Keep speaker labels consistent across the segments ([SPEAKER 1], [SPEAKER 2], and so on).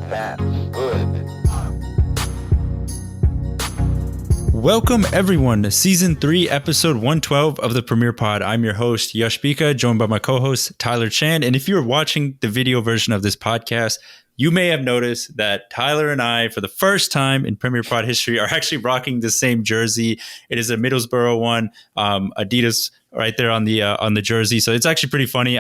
[SPEAKER 1] That's good.
[SPEAKER 2] Welcome everyone to Season 3, Episode 112 of the Premier Pod. I'm your host, Yash Bika, joined by my co-host, Tyler Chan. And if you're watching the video version of this podcast, you may have noticed that Tyler and I, for the first time in Premier Pod history, are actually rocking the same jersey. It is a Middlesbrough one, Adidas right there on the jersey. So it's actually pretty funny.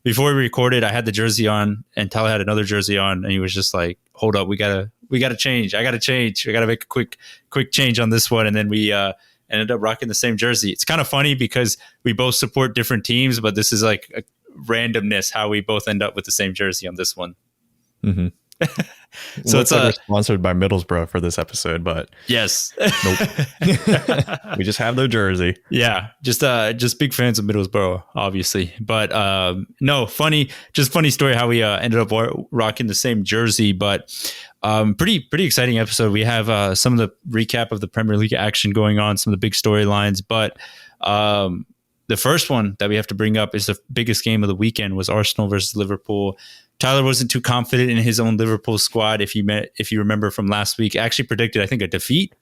[SPEAKER 2] Before we recorded, I had the jersey on and Tyler had another jersey on, and he was just like, hold up, we gotta change. I gotta change. We gotta make a quick change on this one. And then we ended up rocking the same jersey. It's kind of funny because we both support different teams, but this is like a randomness how we both end up with the same jersey on this one.
[SPEAKER 3] Mm-hmm. So it's like we're sponsored by Middlesbrough for this episode, but
[SPEAKER 2] yes,
[SPEAKER 3] nope. We just have their jersey.
[SPEAKER 2] Yeah, just big fans of Middlesbrough, obviously. But no, funny story how we ended up rocking the same jersey. But pretty exciting episode. We have some of the recap of the Premier League action going on, some of the big storylines. But the first one that we have to bring up is the biggest game of the weekend was Arsenal versus Liverpool. Tyler wasn't too confident in his own Liverpool squad. If you remember from last week, I actually predicted, I think, a defeat.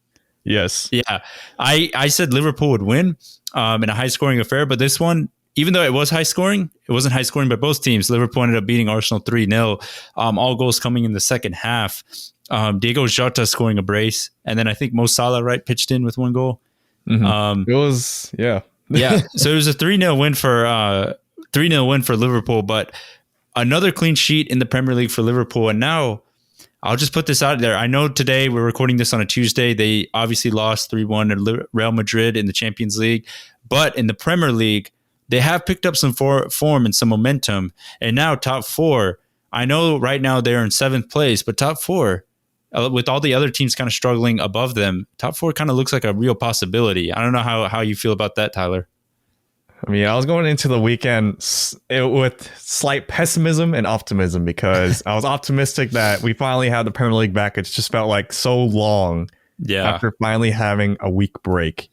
[SPEAKER 3] Yes.
[SPEAKER 2] Yeah. I said Liverpool would win in a high scoring affair, but this one, even though it was high scoring, it wasn't high scoring by both teams. Liverpool ended up beating Arsenal 3-0. All goals coming in the second half. Diego Jota scoring a brace, and then I think Mo Salah pitched in with one goal.
[SPEAKER 3] Mm-hmm. It was yeah.
[SPEAKER 2] So it was a 3-0 win for Liverpool, but another clean sheet in the Premier League for Liverpool. And now I'll just put this out there. I know today we're recording this on a Tuesday. They obviously lost 3-1 to Real Madrid in the Champions League. But in the Premier League, they have picked up some form and some momentum. And now top four, I know right now they're in 7th place, but top four, with all the other teams kind of struggling above them, top four kind of looks like a real possibility. I don't know how you feel about that, Tyler.
[SPEAKER 3] I mean, I was going into the weekend with slight pessimism and optimism because I was optimistic that we finally had the Premier League back. It just felt like so long after finally having a week break,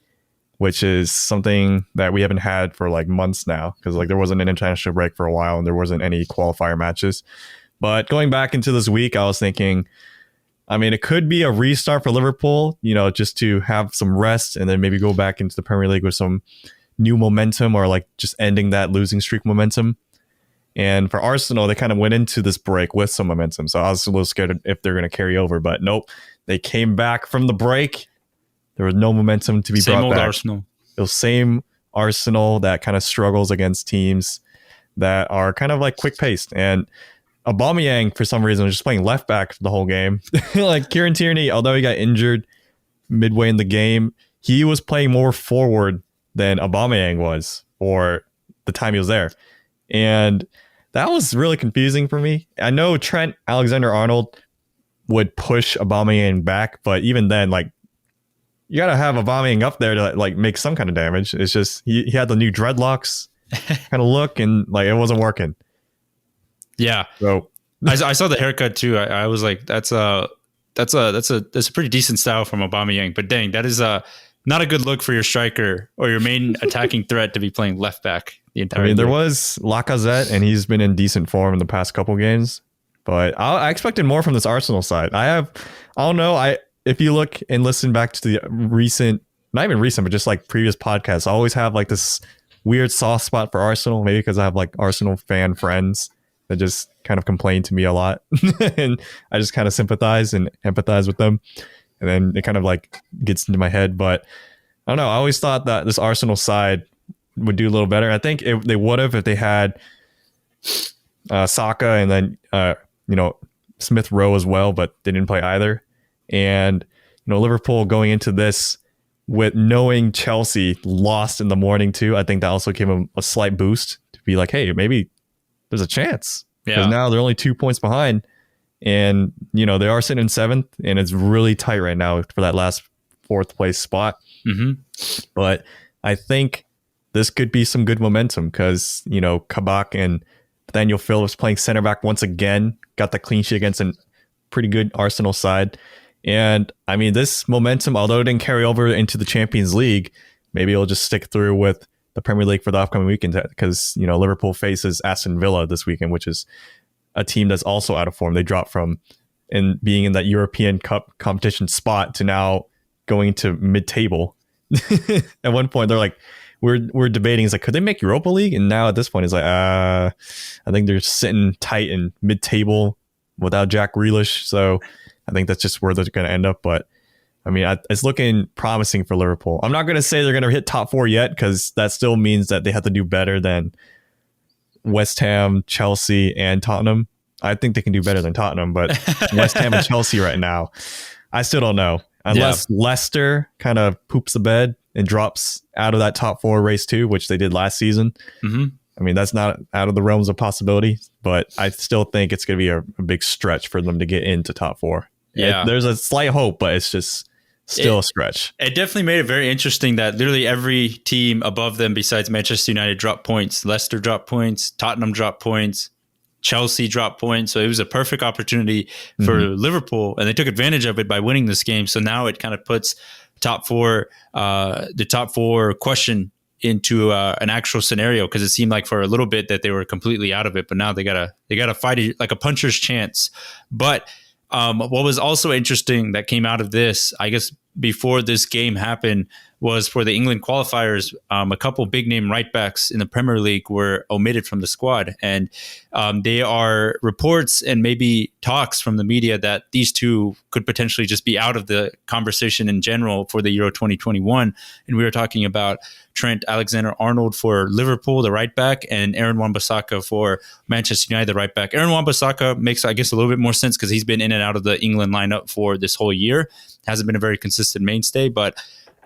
[SPEAKER 3] which is something that we haven't had for like months now because like there wasn't an international break for a while and there wasn't any qualifier matches. But going back into this week, I was thinking, I mean, it could be a restart for Liverpool, just to have some rest and then maybe go back into the Premier League with some new momentum or like just ending that losing streak momentum. And for Arsenal, they kind of went into this break with some momentum. So I was a little scared if they're going to carry over, but nope. They came back from the break. There was no momentum to be brought back. Same old
[SPEAKER 2] Arsenal.
[SPEAKER 3] It was same Arsenal that kind of struggles against teams that are kind of like quick paced. And Aubameyang, for some reason, was just playing left back the whole game. Like Kieran Tierney, although he got injured midway in the game, he was playing more forward than Aubameyang was for the time he was there. And that was really confusing for me. I know Trent Alexander-Arnold would push Aubameyang back, but even then, like, you got to have Aubameyang up there to like make some kind of damage. It's just he had the new dreadlocks kind of look and like it wasn't working.
[SPEAKER 2] Yeah.
[SPEAKER 3] So
[SPEAKER 2] I saw the haircut too. I was like, that's a pretty decent style from Aubameyang, but dang, that is not a good look for your striker or your main attacking threat to be playing left back the entire game.
[SPEAKER 3] There was Lacazette, and he's been in decent form in the past couple games. But I expected more from this Arsenal side. If you look and listen back to the recent, not even recent, but just like previous podcasts, I always have like this weird soft spot for Arsenal. Maybe because I have like Arsenal fan friends that just kind of complain to me a lot. And I just kind of sympathize and empathize with them. And then it kind of like gets into my head. But I don't know. I always thought that this Arsenal side would do a little better. I think they would have if they had Saka and then, Smith Rowe as well, but they didn't play either. And, Liverpool going into this with knowing Chelsea lost in the morning too, I think that also gave them a slight boost to be like, hey, maybe there's a chance. Because now they're only 2 points behind. And, they are sitting in 7th, and it's really tight right now for that last 4th place spot.
[SPEAKER 2] Mm-hmm.
[SPEAKER 3] But I think this could be some good momentum because, Kabak and Daniel Phillips playing center back once again, got the clean sheet against a pretty good Arsenal side. And I mean, this momentum, although it didn't carry over into the Champions League, maybe it'll just stick through with the Premier League for the upcoming weekend because, Liverpool faces Aston Villa this weekend, which is a team that's also out of form. They dropped from and being in that European Cup competition spot to now going to mid-table. At one point, they're like, we're debating. It's like, could they make Europa League? And now at this point, it's like, I think they're sitting tight in mid-table without Jack Grealish. So I think that's just where they're going to end up. But I mean, it's looking promising for Liverpool. I'm not going to say they're going to hit top 4 yet, because that still means that they have to do better than West Ham, Chelsea, and Tottenham. I think they can do better than Tottenham, but West Ham and Chelsea right now, I still don't know. Unless Leicester kind of poops the bed and drops out of that top 4 race too, which they did last season. Mm-hmm. I mean, that's not out of the realms of possibility, but I still think it's going to be a big stretch for them to get into top 4. Yeah, there's a slight hope, but it's just still a stretch.
[SPEAKER 2] It definitely made it very interesting that literally every team above them besides Manchester United dropped points. Leicester dropped points. Tottenham dropped points. Chelsea dropped points. So it was a perfect opportunity for Liverpool, and they took advantage of it by winning this game. So now it kind of puts the top four question into an actual scenario, because it seemed like for a little bit that they were completely out of it, but now they gotta fight it like a puncher's chance. But what was also interesting that came out of this, I guess, before this game happened, was for the England qualifiers, a couple big name right backs in the Premier League were omitted from the squad. And they are reports and maybe talks from the media that these two could potentially just be out of the conversation in general for the Euro 2021. And we were talking about Trent Alexander-Arnold for Liverpool, the right back, and Aaron Wan-Bissaka for Manchester United, the right back. Aaron Wan-Bissaka makes, I guess, a little bit more sense because he's been in and out of the England lineup for this whole year. Hasn't been a very consistent mainstay, but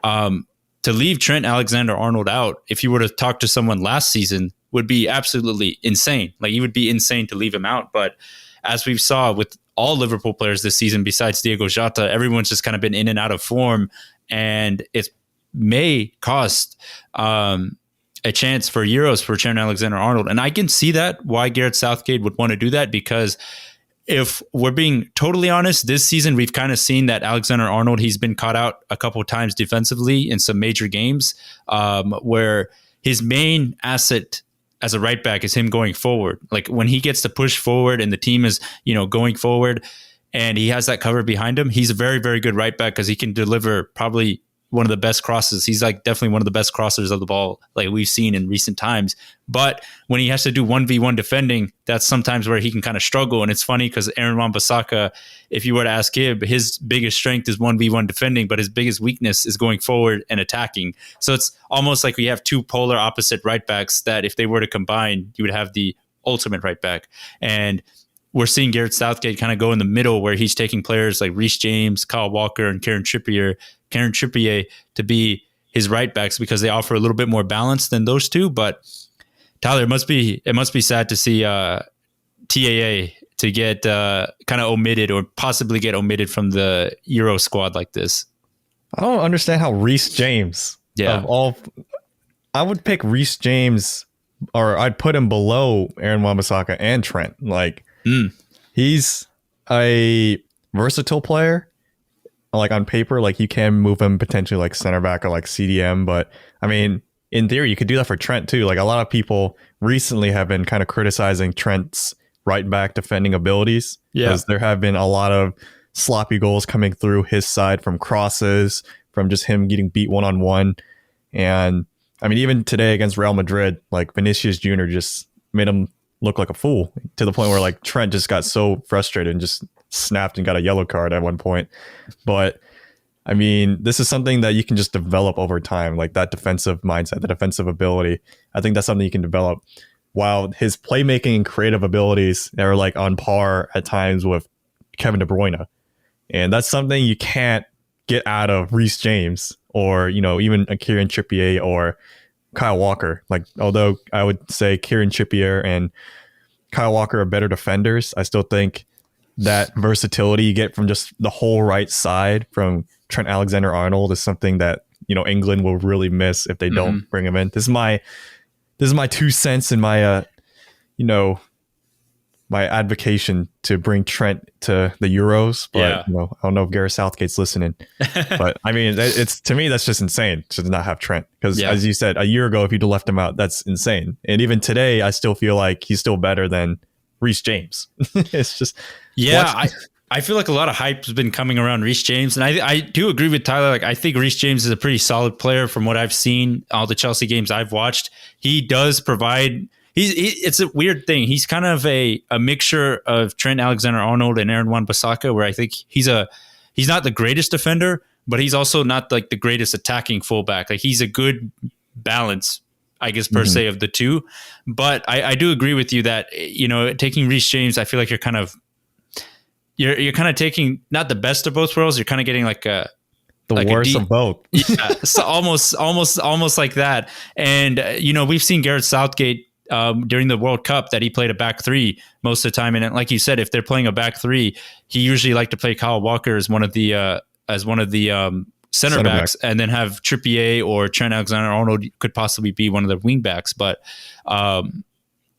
[SPEAKER 2] to leave Trent Alexander-Arnold out, if you were to talk to someone last season, would be absolutely insane. Like, you would be insane to leave him out. But as we've saw with all Liverpool players this season, besides Diego Jota, everyone's just kind of been in and out of form, and it may cost a chance for Euros for Trent Alexander-Arnold. And I can see that why Gareth Southgate would want to do that, because if we're being totally honest, this season we've kind of seen that Alexander-Arnold, he's been caught out a couple of times defensively in some major games where his main asset as a right back is him going forward. Like, when he gets to push forward and the team is, going forward and he has that cover behind him, he's a very, very good right back because he can deliver probably one of the best crosses. He's like definitely one of the best crossers of the ball like we've seen in recent times. But when he has to do 1v1 defending, that's sometimes where he can kind of struggle. And it's funny because Aaron Wan-Bissaka, if you were to ask him, his biggest strength is 1v1 defending, but his biggest weakness is going forward and attacking. So it's almost like we have two polar opposite right backs that if they were to combine, you would have the ultimate right back. And we're seeing Gareth Southgate kind of go in the middle where he's taking players like Reece James, Kyle Walker, and Kieran Trippier to be his right backs because they offer a little bit more balance than those two. But Tyler, it must be sad to see TAA to get kind of omitted or possibly get omitted from the Euro squad like this.
[SPEAKER 3] I don't understand how Reece James, I would pick Reece James, or I'd put him below Aaron Wan-Bissaka and Trent. Like, he's a versatile player. Like, on paper, like, you can move him potentially like center back or like CDM, but I mean, in theory, you could do that for Trent too. Like, a lot of people recently have been kind of criticizing Trent's right back defending abilities because there have been a lot of sloppy goals coming through his side from crosses, from just him getting beat one-on-one. And I mean, even today against Real Madrid, like, Vinicius Jr. just made him look like a fool to the point where like Trent just got so frustrated and just snapped and got a yellow card at one point. But I mean, this is something that you can just develop over time, like that defensive mindset, the defensive ability. I think that's something you can develop. While his playmaking and creative abilities are like on par at times with Kevin De Bruyne. And that's something you can't get out of Reece James or, even a Kieran Trippier or Kyle Walker. Like, although I would say Kieran Trippier and Kyle Walker are better defenders, I still think that versatility you get from just the whole right side from Trent Alexander-Arnold is something that, England will really miss if they don't bring him in. This is my 2 cents and my, my advocation to bring Trent to the Euros. But, I don't know if Gareth Southgate's listening. But, I mean, to me, that's just insane to not have Trent. Because, as you said, a year ago, if you'd left him out, that's insane. And even today, I still feel like he's still better than Reece James. It's just...
[SPEAKER 2] I feel like a lot of hype has been coming around Reece James, and I do agree with Tyler. Like, I think Reece James is a pretty solid player from what I've seen, all the Chelsea games I've watched. He does provide. It's a weird thing. He's kind of a mixture of Trent Alexander-Arnold and Aaron Wan-Bissaka, where I think he's not the greatest defender, but he's also not like the greatest attacking fullback. Like, he's a good balance, I guess, per se, of the two. But I do agree with you that, taking Reece James, I feel like you're kind of taking not the best of both worlds. You're kind of getting like the
[SPEAKER 3] worst of both.
[SPEAKER 2] Yeah, so almost like that. And we've seen Gareth Southgate during the World Cup that he played a back three most of the time. And like you said, if they're playing a back three, he usually liked to play Kyle Walker as one of the center backs, and then have Trippier or Trent Alexander-Arnold could possibly be one of the wing backs. But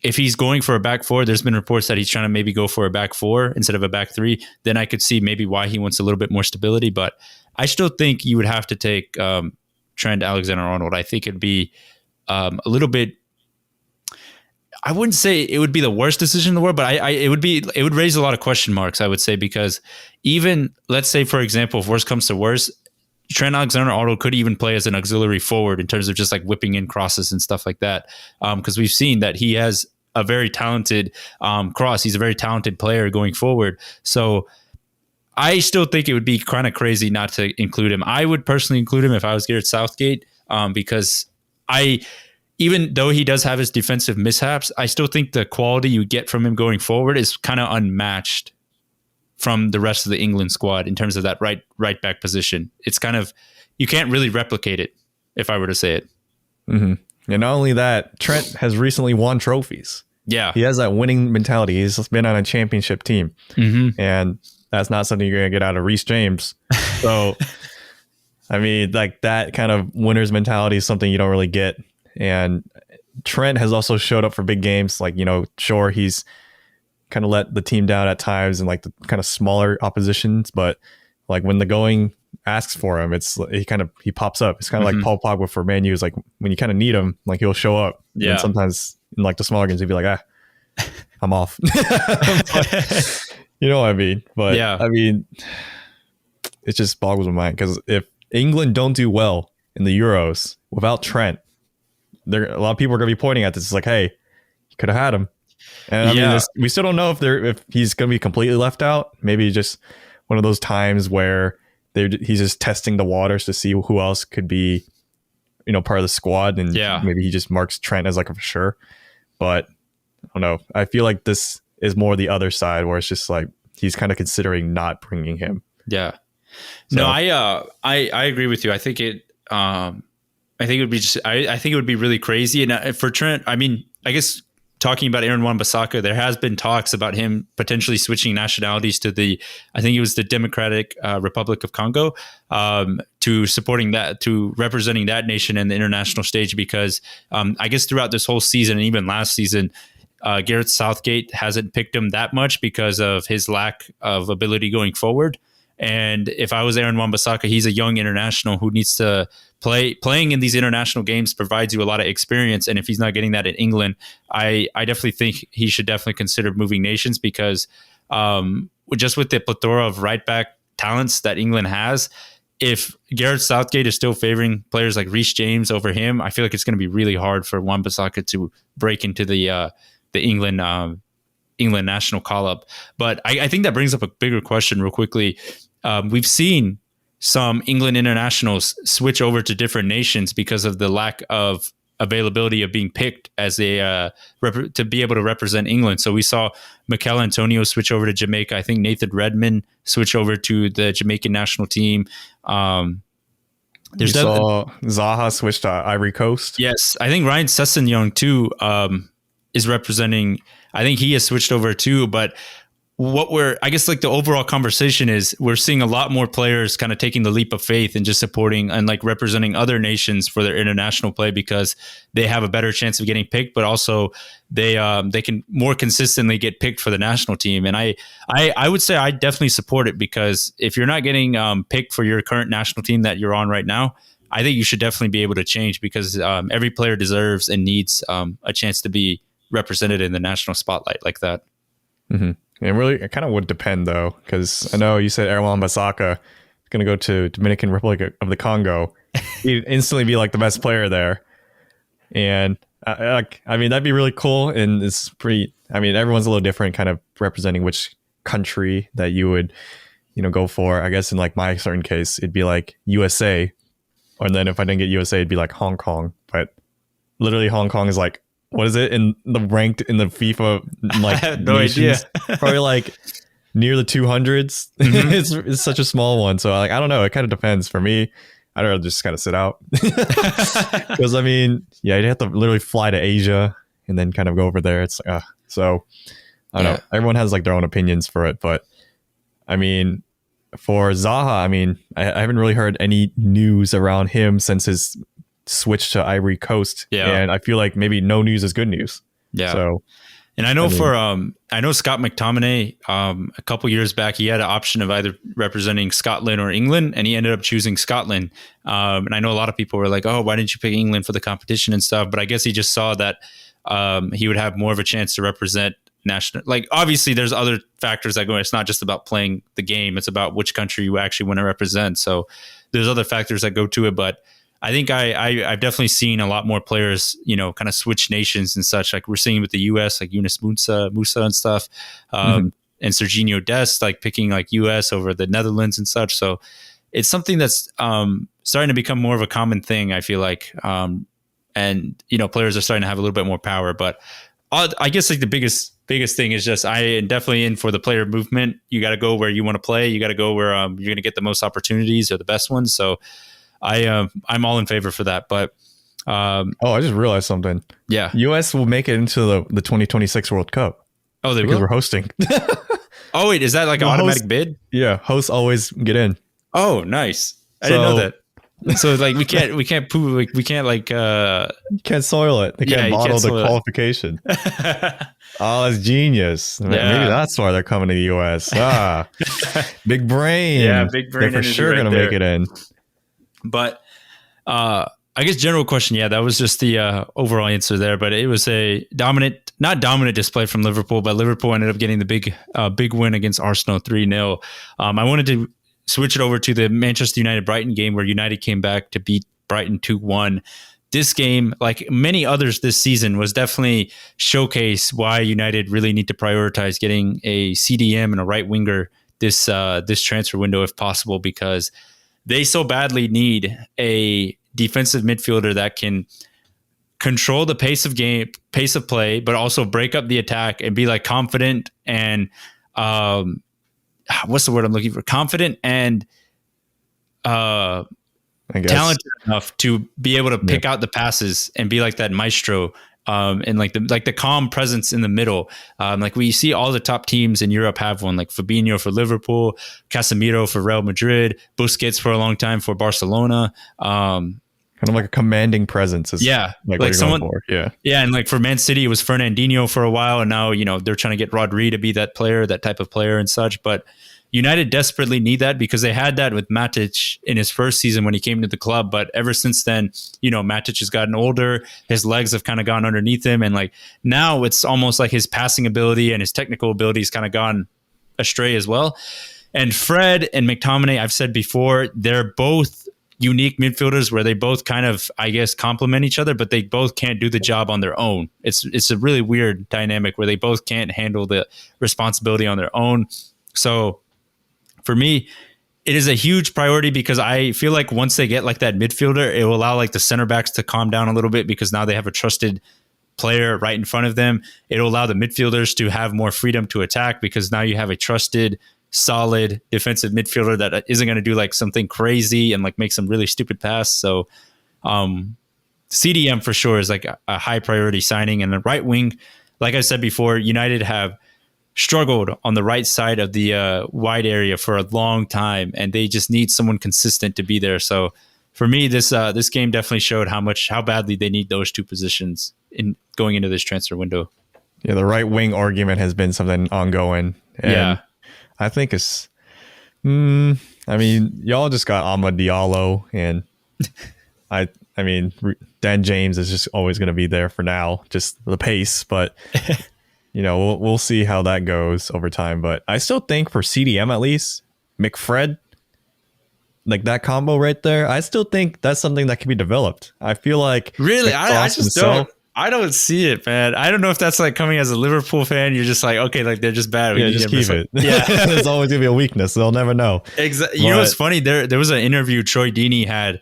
[SPEAKER 2] if he's going for a back four, there's been reports that he's trying to maybe go for a back four instead of a back three. Then I could see maybe why he wants a little bit more stability. But I still think you would have to take Trent Alexander-Arnold. I think it'd be a little bit. I wouldn't say it would be the worst decision in the world, but it would raise a lot of question marks, I would say, because even, let's say, for example, if worst comes to worst, Trent Alexander-Arnold could even play as an auxiliary forward in terms of just like whipping in crosses and stuff like that. Because we've seen that he has a very talented cross. He's a very talented player going forward. So I still think it would be kind of crazy not to include him. I would personally include him if I was Gareth Southgate, because even though he does have his defensive mishaps, I still think the quality you get from him going forward is kind of unmatched from the rest of the England squad in terms of that right back position. It's kind of, you can't really replicate it, if I were to say it.
[SPEAKER 3] Mm-hmm. And not only that, Trent has recently won trophies.
[SPEAKER 2] Yeah.
[SPEAKER 3] He has that winning mentality. He's been on a championship team. Mm-hmm. And that's not something you're going to get out of Reece James. So, I mean, like, that kind of winner's mentality is something you don't really get. And Trent has also showed up for big games. Like, sure, he's kind of let the team down at times and like the kind of smaller oppositions, but like when the going asks for him, he pops up. It's kind of like Paul Pogba for Man U. Is like when you kind of need him, like he'll show up. Yeah. And sometimes in like the smaller games, he'll be like, I'm off. But, you know what I mean? But yeah, I mean, it just boggles my mind, because if England don't do well in the Euros without Trent, a lot of people are going to be pointing at this. It's like, hey, you could have had him. And I mean, we still don't know if he's going to be completely left out. Maybe just one of those times where he's just testing the waters to see who else could be, part of the squad. And maybe he just marks Trent as like a for sure. But I don't know. I feel like this is more the other side, where it's just like he's kind of considering not bringing him.
[SPEAKER 2] Yeah. So, no, I agree with you. I think it would be I think it would be really crazy. And for Trent, I mean, I guess talking about Aaron Wan-Bissaka, there has been talks about him potentially switching nationalities to I think it was the Democratic Republic of Congo, to representing that nation in the international stage, because I guess throughout this whole season and even last season, Gareth Southgate hasn't picked him that much because of his lack of ability going forward. And if I was Aaron Wan-Bissaka, he's a young international who needs to playing in these international games provides you a lot of experience. And if he's not getting that in England, I definitely think he should definitely consider moving nations, because just with the plethora of right back talents that England has, if Gareth Southgate is still favoring players like Reece James over him, I feel like it's going to be really hard for Wan-Bissaka to break into the England national call-up. But I think that brings up a bigger question real quickly. We've seen some England internationals switch over to different nations because of the lack of availability of being picked as to be able to represent England. So we saw Mikel Antonio switch over to Jamaica. I think Nathan Redmond switch over to the Jamaican national team. Saw
[SPEAKER 3] Zaha switch to Ivory Coast.
[SPEAKER 2] Yes, I think Ryan Sessegnon too is representing. I think he has switched over too, but I guess like the overall conversation is we're seeing a lot more players kind of taking the leap of faith and just supporting and like representing other nations for their international play, because they have a better chance of getting picked, but also they can more consistently get picked for the national team. And I would say I definitely support it, because if you're not getting picked for your current national team that you're on right now, I think you should definitely be able to change, because every player deserves and needs a chance to be represented in the national spotlight like that.
[SPEAKER 3] Mm-hmm. It kind of would depend though, because I know you said Erwan Bissaka is going to go to Dominican Republic of the Congo. He'd instantly be like the best player there, and I mean that'd be really cool. And it's pretty. I mean, everyone's a little different, kind of representing which country that you would, go for. I guess in like my certain case, it'd be like USA, or then if I didn't get USA, it'd be like Hong Kong. But literally, Hong Kong is like, what is it in the ranked in the FIFA like
[SPEAKER 2] I have no
[SPEAKER 3] nations?
[SPEAKER 2] idea.
[SPEAKER 3] Probably like near the 200s.
[SPEAKER 2] Mm-hmm.
[SPEAKER 3] It's such a small one, so like I don't know. It kind of depends. For me, I'd rather just kind of sit out because I mean, yeah, you'd have to literally fly to Asia and then kind of go over there. It's so I don't know. Everyone has like their own opinions for it, but I mean, for Zaha, I mean, I haven't really heard any news around him since his switch to Ivory Coast.
[SPEAKER 2] Yeah.
[SPEAKER 3] And I feel like maybe no news is good news.
[SPEAKER 2] Yeah.
[SPEAKER 3] So,
[SPEAKER 2] and I know I know Scott McTominay, a couple years back, he had an option of either representing Scotland or England, and he ended up choosing Scotland. And I know a lot of people were like, oh, why didn't you pick England for the competition and stuff? But I guess he just saw that he would have more of a chance to represent national. Like, obviously there's other factors that go. It's not just about playing the game. It's about which country you actually want to represent. So there's other factors that go to it, but I think I've definitely seen a lot more players, kind of switch nations and such. Like we're seeing with the U.S., like Yunus Musa and stuff, and Serginho Dest, like picking like U.S. over the Netherlands and such. So it's something that's starting to become more of a common thing, I feel like. And players are starting to have a little bit more power. But I guess like the biggest thing is just I am definitely in for the player movement. You got to go where you want to play. You got to go where you're going to get the most opportunities or the best ones. So I'm all in favor for that. But
[SPEAKER 3] I just realized something.
[SPEAKER 2] Yeah,
[SPEAKER 3] U.S. will make it into the 2026 World Cup.
[SPEAKER 2] Oh, they
[SPEAKER 3] because
[SPEAKER 2] will?
[SPEAKER 3] We're hosting.
[SPEAKER 2] Oh wait, is that like an automatic bid?
[SPEAKER 3] Yeah, hosts always get in.
[SPEAKER 2] Oh, nice. I didn't know that. So like we can't like
[SPEAKER 3] you can't soil it. They can't bottle the qualification. Oh, that's genius. Yeah. Maybe that's why they're coming to the US. Big brain.
[SPEAKER 2] Yeah, big brain.
[SPEAKER 3] They're for sure gonna make it in.
[SPEAKER 2] But I guess general question, that was just the overall answer there. But it was a not dominant display from Liverpool, but Liverpool ended up getting the big win against Arsenal 3-0. I wanted to switch it over to the Manchester United-Brighton game where United came back to beat Brighton 2-1. This game, like many others this season, was definitely showcase why United really need to prioritize getting a CDM and a right winger this transfer window if possible, because they so badly need a defensive midfielder that can control the pace of play, but also break up the attack and be like confident and what's the word I'm looking for? Confident and talented enough to be able to pick out the passes and be like that maestro. And like the calm presence in the middle. Like we see all the top teams in Europe have one, like Fabinho for Liverpool, Casemiro for Real Madrid, Busquets for a long time for Barcelona.
[SPEAKER 3] Kind of like a commanding presence. Like someone, and like for Man City, it was Fernandinho for a while, and now they're trying to get Rodri to be that player, that type of player and such. But United desperately need that because they had that with Matic in his first season when he came to the club. But ever since then, Matic has gotten older. His legs have kind of gone underneath him. And like now it's almost like his passing ability and his technical ability has kind of gone astray as well. And Fred and McTominay, I've said before, they're both unique midfielders where they both kind of, I guess, complement each other, but they both can't do the job on their own. It's a really weird dynamic where they both can't handle the responsibility on their own. So for me, it is a huge priority because I feel like once they get like that midfielder, it will allow like the center backs to calm down a little bit because now they have a trusted player right in front of them. It'll allow the midfielders to have more freedom to attack because now you have a trusted, solid defensive midfielder that isn't going to do like something crazy and like make some really stupid pass. So CDM for sure is like a high priority signing. And the right wing, like I said before, United have struggled on the right side of the wide area for a long time, and they just need someone consistent to be there. So for me, this game definitely showed how badly they need those two positions in going into this transfer window. Yeah, the right wing argument has been something ongoing. And I think it's, I mean, y'all just got Amad Diallo, and I mean, Dan James is just always going to be there for now, just the pace, but we'll see how that goes over time. But I still think for CDM at least, McFred, like that combo right there, I still think that's something that can be developed. I feel like
[SPEAKER 2] really, I just don't. I don't see it, man. I don't know if that's like coming as a Liverpool fan. You're just like, okay, like they're just bad.
[SPEAKER 3] Yeah, just keep it.
[SPEAKER 2] Yeah,
[SPEAKER 3] there's always gonna be a weakness. They'll never know.
[SPEAKER 2] Exactly. You know what's funny? There was an interview Troy Deeney had.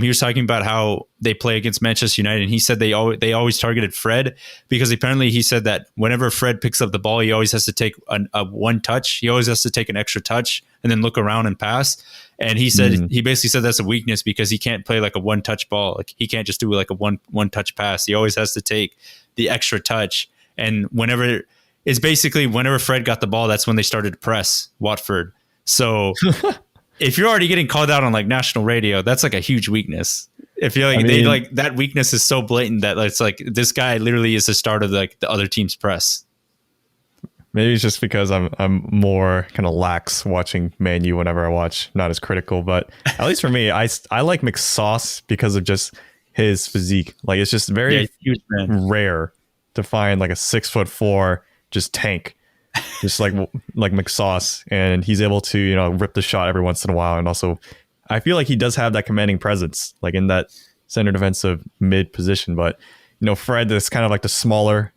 [SPEAKER 2] He was talking about how they play against Manchester United, and he said they always targeted Fred because apparently he said that whenever Fred picks up the ball, he always has to take a one touch. He always has to take an extra touch and then look around and pass. And he said he basically said that's a weakness because he can't play like a one touch ball. Like he can't just do like a one touch pass. He always has to take the extra touch. And whenever Fred got the ball, that's when they started to press Watford. So if you're already getting called out on like national radio, that's like a huge weakness. If you're like that weakness is so blatant that it's like this guy literally is the start of like the other team's press.
[SPEAKER 3] Maybe it's just because I'm more kind of lax watching Man U whenever I watch, not as critical. But at least for me, I like McSauce because of just his physique. Like it's just very rare to find like a 6'4" just tank, just like McSauce, and he's able to rip the shot every once in a while. And also, I feel like he does have that commanding presence, like in that center defensive mid position. But Fred is kind of like the smaller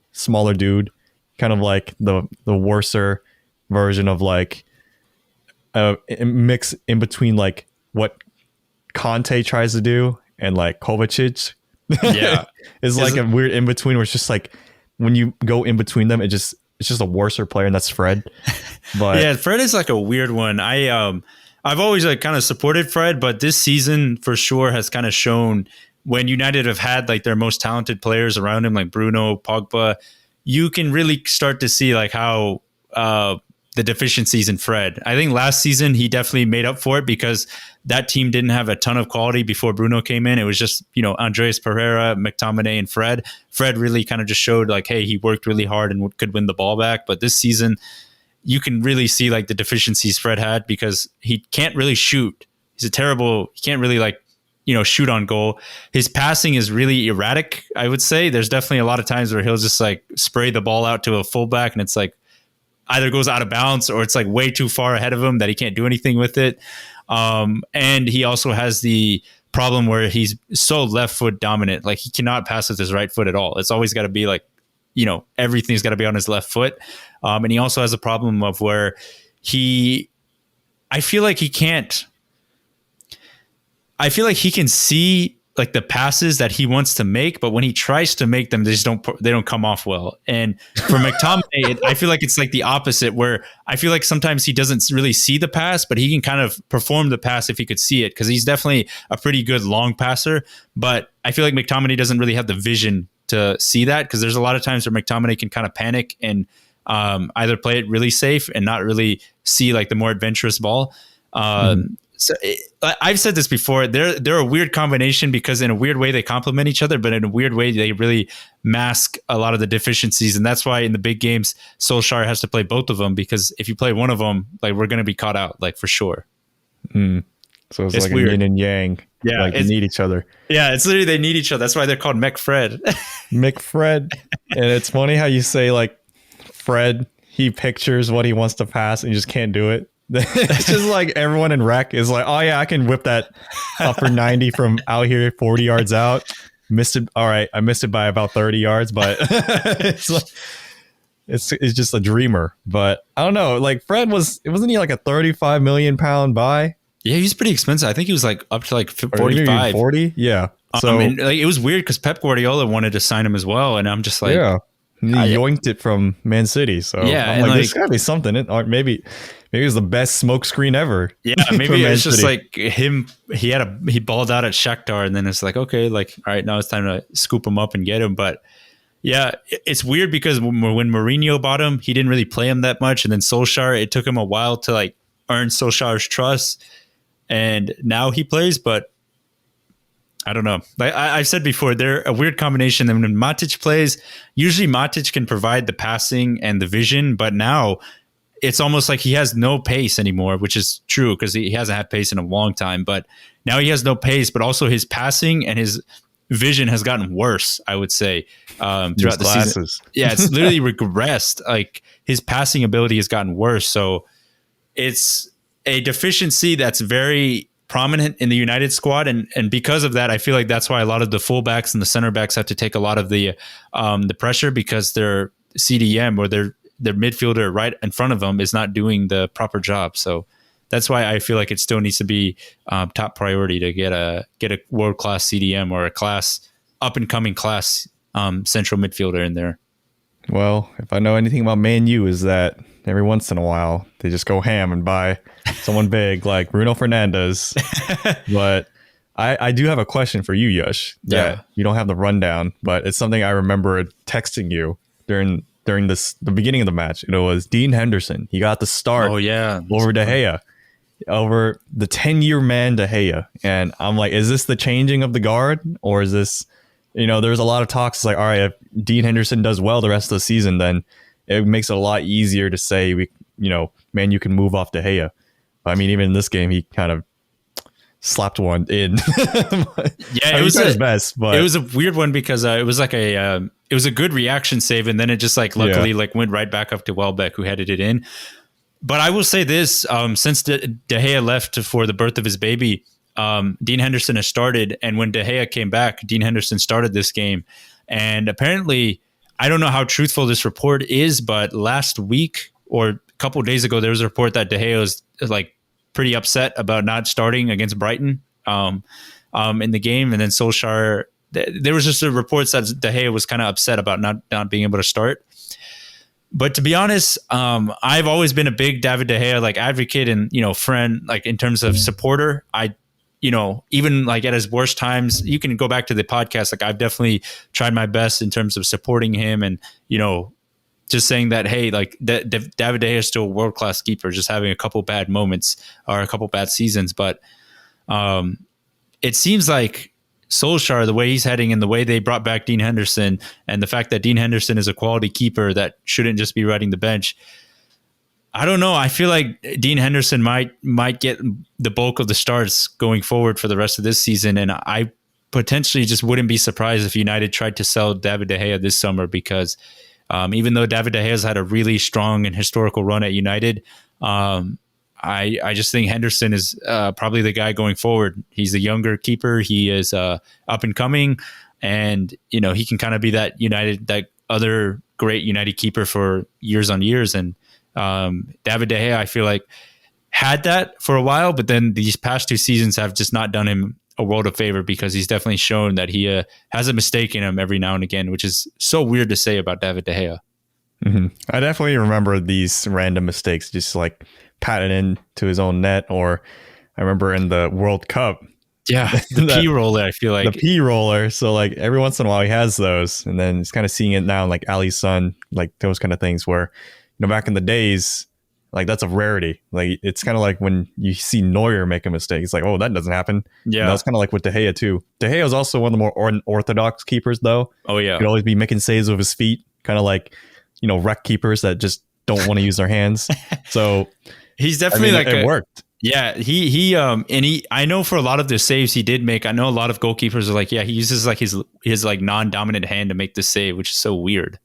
[SPEAKER 3] dude. Kind of like the worser version of like a mix in between like what Conte tries to do and like Kovacic.
[SPEAKER 2] Yeah,
[SPEAKER 3] is like a weird in between where it's just like when you go in between them, it's just a worser player, and that's Fred. But
[SPEAKER 2] yeah, Fred is like a weird one. I've always like kind of supported Fred, but this season for sure has kind of shown when United have had like their most talented players around him, like Bruno, Pogba. You can really start to see like how the deficiencies in Fred. I think last season he definitely made up for it because that team didn't have a ton of quality before Bruno came in. It was just, Andreas Pereira, McTominay, and Fred. Fred really kind of just showed like, hey, he worked really hard and could win the ball back. But this season, you can really see like the deficiencies Fred had because he can't really shoot. He can't really like, shoot on goal. His passing is really erratic, I would say. There's definitely a lot of times where he'll just like spray the ball out to a fullback and it's like either goes out of bounds or it's like way too far ahead of him that he can't do anything with it. And he also has the problem where he's so left foot dominant. Like he cannot pass with his right foot at all. It's always got to be like, everything's got to be on his left foot. And he also has a problem of where I feel like he can see like the passes that he wants to make, but when he tries to make them, they don't come off well. And for McTominay, I feel like it's like the opposite, where I feel like sometimes he doesn't really see the pass, but he can kind of perform the pass if he could see it, because he's definitely a pretty good long passer. But I feel like McTominay doesn't really have the vision to see that, because there's a lot of times where McTominay can kind of panic and either play it really safe and not really see like the more adventurous ball. So I've said this before. They're a weird combination because in a weird way they complement each other, but in a weird way they really mask a lot of the deficiencies. And that's why in the big games, Solskjaer has to play both of them, because if you play one of them, like we're going to be caught out, like for sure.
[SPEAKER 3] So it's like weird. A yin and yang.
[SPEAKER 2] Yeah,
[SPEAKER 3] like they need each other.
[SPEAKER 2] Yeah, it's literally they need each other. That's why they're called McFred.
[SPEAKER 3] McFred. And it's funny how you say like Fred, he pictures what he wants to pass and he just can't do it. It's just like everyone in rec is like, oh yeah, I can whip that upper 90 from out here 40 yards out. Missed it. All right, I missed it by about 30 yards, but it's just a dreamer. But I don't know. Like Fred wasn't he like a 35 million pound buy?
[SPEAKER 2] Yeah, he was pretty expensive. I think he was like up to like 45,
[SPEAKER 3] 40. Yeah. So
[SPEAKER 2] and like it was weird because Pep Guardiola wanted to sign him as well, and I'm just like,
[SPEAKER 3] yeah. He yoinked it from Man City. So
[SPEAKER 2] yeah,
[SPEAKER 3] I'm like, there's gotta be something. Or maybe it was the best smoke screen ever.
[SPEAKER 2] Yeah, maybe it's just like him. He balled out at Shakhtar, and then it's like, okay, like all right, now it's time to scoop him up and get him. But yeah, it's weird because when Mourinho bought him, he didn't really play him that much, and then Solskjaer, it took him a while to like earn Solskjaer's trust, and now he plays, but. I don't know. Like I've said before, they're a weird combination. And when Matic plays, usually Matic can provide the passing and the vision, but now it's almost like he has no pace anymore, which is true because he hasn't had pace in a long time. But now he has no pace, but also his passing and his vision has gotten worse, I would say, throughout the season. Yeah, it's literally regressed. Like his passing ability has gotten worse. So it's a deficiency that's very prominent in the United squad. And because of that, I feel like that's why a lot of the fullbacks and the center backs have to take a lot of the pressure, because their CDM or their midfielder right in front of them is not doing the proper job. So that's why I feel like it still needs to be top priority to get a world-class CDM or a up-and-coming class central midfielder in there.
[SPEAKER 3] Well, if I know anything about Man U, is that every once in a while they just go ham and buy someone big like Bruno Fernandes. But I do have a question for you, Yush. That you don't have the rundown, but it's something I remember texting you during the beginning of the match. It was Dean Henderson. He got the start.
[SPEAKER 2] Oh yeah,
[SPEAKER 3] over De Gea. Over the 10-year man De Gea. And I'm like, is this the changing of the guard? Or is this, there's a lot of talks. It's like, all right, if Dean Henderson does well the rest of the season, then it makes it a lot easier to say, you can move off De Gea. I mean, even in this game, he kind of slapped one in.
[SPEAKER 2] Yeah, it was his best, but it was a weird one because it was like it was a good reaction save. And then it just luckily went right back up to Welbeck, who headed it in. But I will say this, since De Gea left for the birth of his baby, Dean Henderson has started. And when De Gea came back, Dean Henderson started this game. And apparently, I don't know how truthful this report is, but last week or a couple of days ago, there was a report that De Gea was pretty upset about not starting against Brighton in the game. And then Solskjaer, there was just a report that De Gea was kind of upset about not being able to start. But to be honest, I've always been a big David De Gea advocate and friend, in terms of supporter. I even at his worst times, you can go back to the podcast. I've definitely tried my best in terms of supporting him and just saying that, hey, David De Gea is still a world class keeper, just having a couple bad moments or a couple bad seasons. But it seems like Solskjaer, the way he's heading and the way they brought back Dean Henderson and the fact that Dean Henderson is a quality keeper that shouldn't just be riding the bench. I don't know. I feel like Dean Henderson might get the bulk of the starts going forward for the rest of this season. And I potentially just wouldn't be surprised if United tried to sell David De Gea this summer, because even though David De Gea has had a really strong and historical run at United, I just think Henderson is probably the guy going forward. He's a younger keeper. He is up and coming, and he can kind of be that other great United keeper for years on years. And David De Gea, I feel like, had that for a while, but then these past two seasons have just not done him a world of favor, because he's definitely shown that he has a mistake in him every now and again, which is so weird to say about David De Gea.
[SPEAKER 3] Mm-hmm. I definitely remember these random mistakes, just patted into his own net. Or I remember in the World Cup,
[SPEAKER 2] the P roller, I feel like
[SPEAKER 3] the P roller. So every once in a while he has those, and then he's kind of seeing it now, Ali's son, those kind of things where, back in the days, that's a rarity. It's kind of when you see Neuer make a mistake, it's oh, that doesn't happen. Yeah, that's kind of with De Gea too. De Gea is also one of the more unorthodox keepers, though.
[SPEAKER 2] Oh yeah,
[SPEAKER 3] he'd always be making saves with his feet, kind of wreck keepers that just don't want to use their hands. So
[SPEAKER 2] he's definitely
[SPEAKER 3] it worked.
[SPEAKER 2] Yeah, he I know for a lot of the saves he did make, I know a lot of goalkeepers are he uses his non-dominant hand to make the save, which is so weird.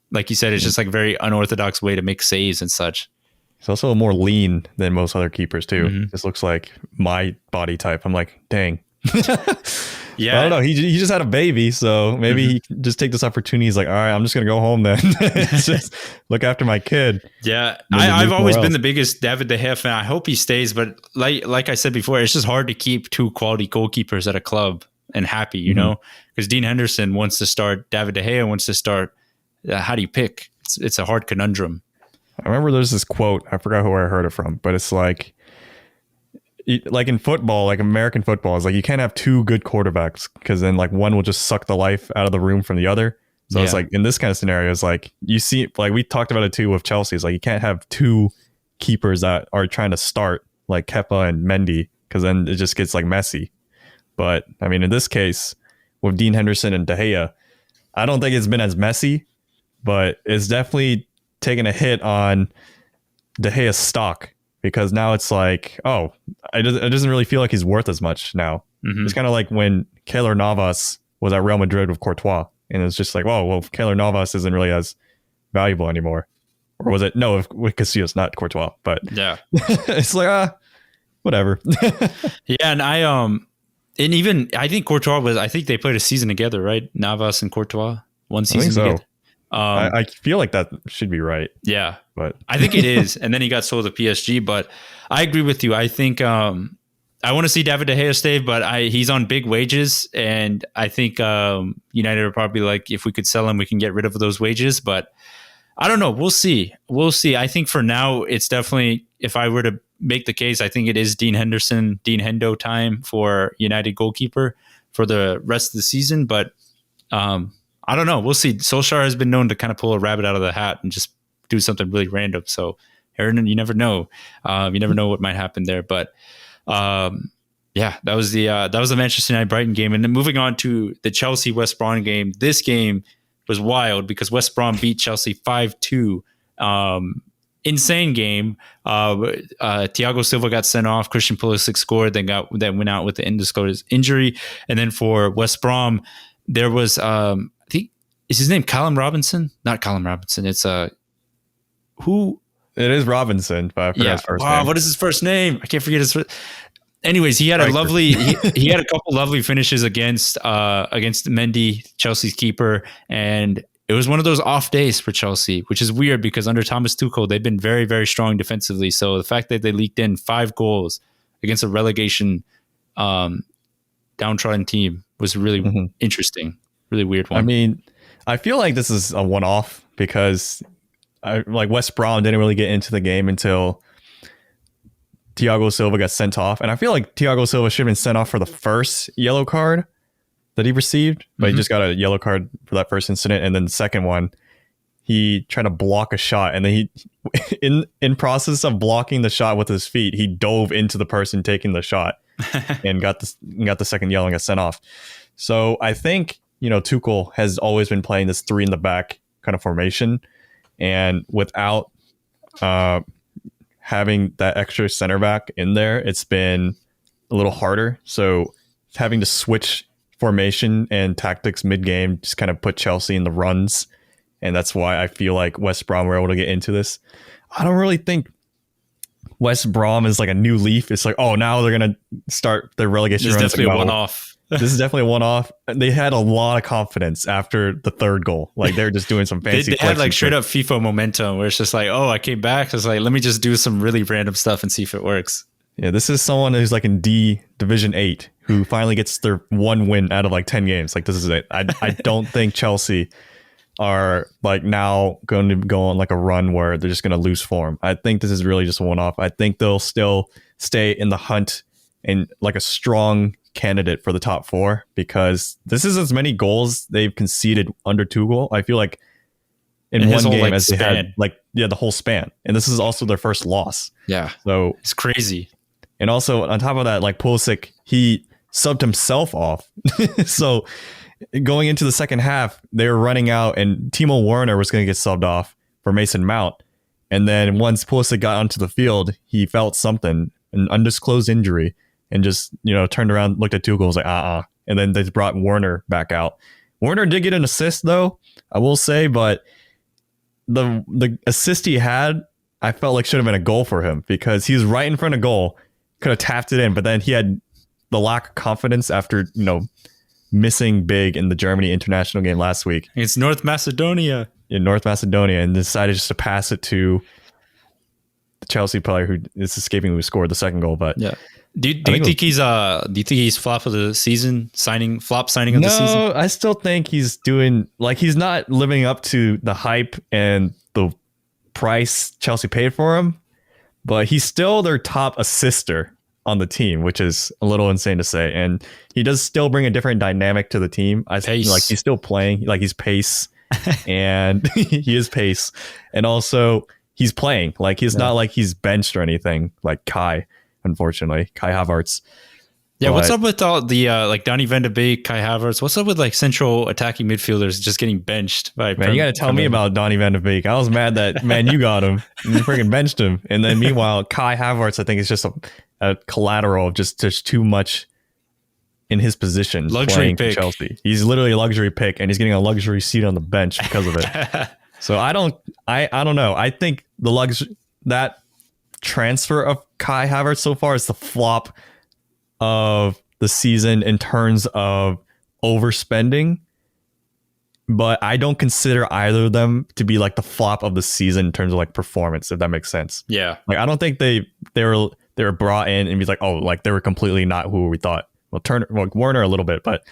[SPEAKER 2] Like you said, it's just very unorthodox way to make saves and such.
[SPEAKER 3] He's also more lean than most other keepers too. Mm-hmm. This looks like my body type. I'm dang. Yeah, I don't know. He just had a baby, so maybe he can just take this opportunity. He's all right, I'm just gonna go home then. Just look after my kid.
[SPEAKER 2] Yeah, I've always been the biggest David De Gea fan. I hope he stays, but like I said before, it's just hard to keep two quality goalkeepers at a club and happy, because Dean Henderson wants to start, David De Gea wants to start. How do you pick? It's a hard conundrum.
[SPEAKER 3] I remember there's this quote, I forgot who I heard it from, but it's in football, American football, is you can't have two good quarterbacks, because then one will just suck the life out of the room from the other. So it's in this kind of scenario, it's you see, we talked about it too with Chelsea. It's you can't have two keepers that are trying to start Kepa and Mendy, because then it just gets messy. But I mean, in this case with Dean Henderson and De Gea, I don't think it's been as messy, but it's definitely taken a hit on De Gea's stock, because now it's it doesn't really feel like he's worth as much now. Mm-hmm. It's kind of when Keylor Navas was at Real Madrid with Courtois. And it's just like, whoa, well, Keylor Navas isn't really as valuable anymore. Or was it? No, with Casillas, not Courtois. But
[SPEAKER 2] yeah,
[SPEAKER 3] it's like, whatever.
[SPEAKER 2] Yeah, and I think Courtois I think they played a season together, right? Navas and Courtois, one season together.
[SPEAKER 3] I feel like that should be right.
[SPEAKER 2] Yeah,
[SPEAKER 3] but
[SPEAKER 2] I think it is. And then he got sold to PSG. But I agree with you. I think I want to see David De Gea stay, but he's on big wages, and I think United are probably like, if we could sell him, we can get rid of those wages. But I don't know. We'll see. I think for now, it's definitely, if I were to make the case, I think it is Dean Hendo time for United goalkeeper for the rest of the season. But I don't know. We'll see. Solskjaer has been known to kind of pull a rabbit out of the hat and just do something really random. So, Aaron, you never know. You never know what might happen there. But yeah, that was the Manchester United Brighton game. And then moving on to the Chelsea West Brom game. This game was wild because West Brom beat Chelsea 5-2. Insane game. Thiago Silva got sent off. Christian Pulisic scored. Then went out with the undisclosed injury. And then for West Brom, there was I think, is his name Callum Robinson? Not Callum Robinson. It's who?
[SPEAKER 3] It is Robinson, but I forgot his first name.
[SPEAKER 2] What is his first name? I can't forget his first. Anyways, he had a lovely. he had a couple lovely finishes against Mendy, Chelsea's keeper, and it was one of those off days for Chelsea, which is weird because under Thomas Tuchel, they've been very, very strong defensively. So the fact that they leaked in 5 goals against a relegation downtrodden team was really interesting, really weird one.
[SPEAKER 3] I mean, I feel like this is a one-off because West Brom didn't really get into the game until Thiago Silva got sent off. And I feel like Thiago Silva should have been sent off for the first yellow card that he received, but he just got a yellow card for that first incident. And then the second one, he tried to block a shot. And then he, in process of blocking the shot with his feet, he dove into the person taking the shot and got the second yellow and got sent off. So I think, Tuchel has always been playing this 3 in the back kind of formation. And without having that extra center back in there, it's been a little harder. So having to switch formation and tactics mid-game just kind of put Chelsea in the runs. And that's why I feel like West Brom were able to get into this. I don't really think West Brom is like a new leaf. It's like, oh, now they're going to start their relegation runs.
[SPEAKER 2] It's definitely a one-off.
[SPEAKER 3] This is definitely a one-off. They had a lot of confidence after the third goal. Like they're just doing some fancy.
[SPEAKER 2] They had like straight up FIFA momentum where it's just like, oh, I came back. It's like, let me just do some really random stuff and see if it works.
[SPEAKER 3] Yeah, this is someone who's like in Division 8 who finally gets their one win out of like 10 games. Like this is it. I don't think Chelsea are like now going to go on like a run where they're just going to lose form. I think this is really just a one-off. I think they'll still stay in the hunt and like a strong candidate for the top 4 because this is as many goals they've conceded under Tuchel. I feel like in one game as they had the whole span. And this is also their first loss.
[SPEAKER 2] Yeah.
[SPEAKER 3] So
[SPEAKER 2] it's crazy.
[SPEAKER 3] And also on top of that, like Pulisic, he subbed himself off. So going into the second half, they were running out and Timo Werner was going to get subbed off for Mason Mount. And then once Pulisic got onto the field, he felt something, an undisclosed injury, and just, turned around, looked at Tuchel, was like, And then they brought Werner back out. Werner did get an assist, though, I will say, but the assist he had, I felt like should have been a goal for him because he was right in front of goal, could have tapped it in, but then he had the lack of confidence after, missing big in the Germany international game last week.
[SPEAKER 2] It's North Macedonia.
[SPEAKER 3] In North Macedonia, and decided just to pass it to the Chelsea player who is escaping, who scored the second goal. But
[SPEAKER 2] yeah. Do you think he's flop of the season signing of the season?
[SPEAKER 3] No, I still think he's doing he's not living up to the hype and the price Chelsea paid for him, but he's still their top assister on the team, which is a little insane to say. And he does still bring a different dynamic to the team. I think he's still playing, he's pace and he is pace. And also he's playing he's not like he's benched or anything like Kai Havertz. Yeah,
[SPEAKER 2] what's up with all the Donny van de Beek, Kai Havertz? What's up with central attacking midfielders just getting benched?
[SPEAKER 3] Man, you got to tell me about Donny van de Beek. I was mad that you got him, and you freaking benched him, and then meanwhile Kai Havertz, I think is just a collateral of just too much in his position
[SPEAKER 2] luxury
[SPEAKER 3] playing for Chelsea. He's literally a luxury pick, and he's getting a luxury seat on the bench because of it. So I don't know. I think that transfer of Kai Havertz so far is the flop of the season in terms of overspending. But I don't consider either of them to be like the flop of the season in terms of like performance, if that makes sense.
[SPEAKER 2] Yeah.
[SPEAKER 3] Like I don't think they were brought in and be like, oh, like they were completely not who we thought. Well, Werner a little bit, but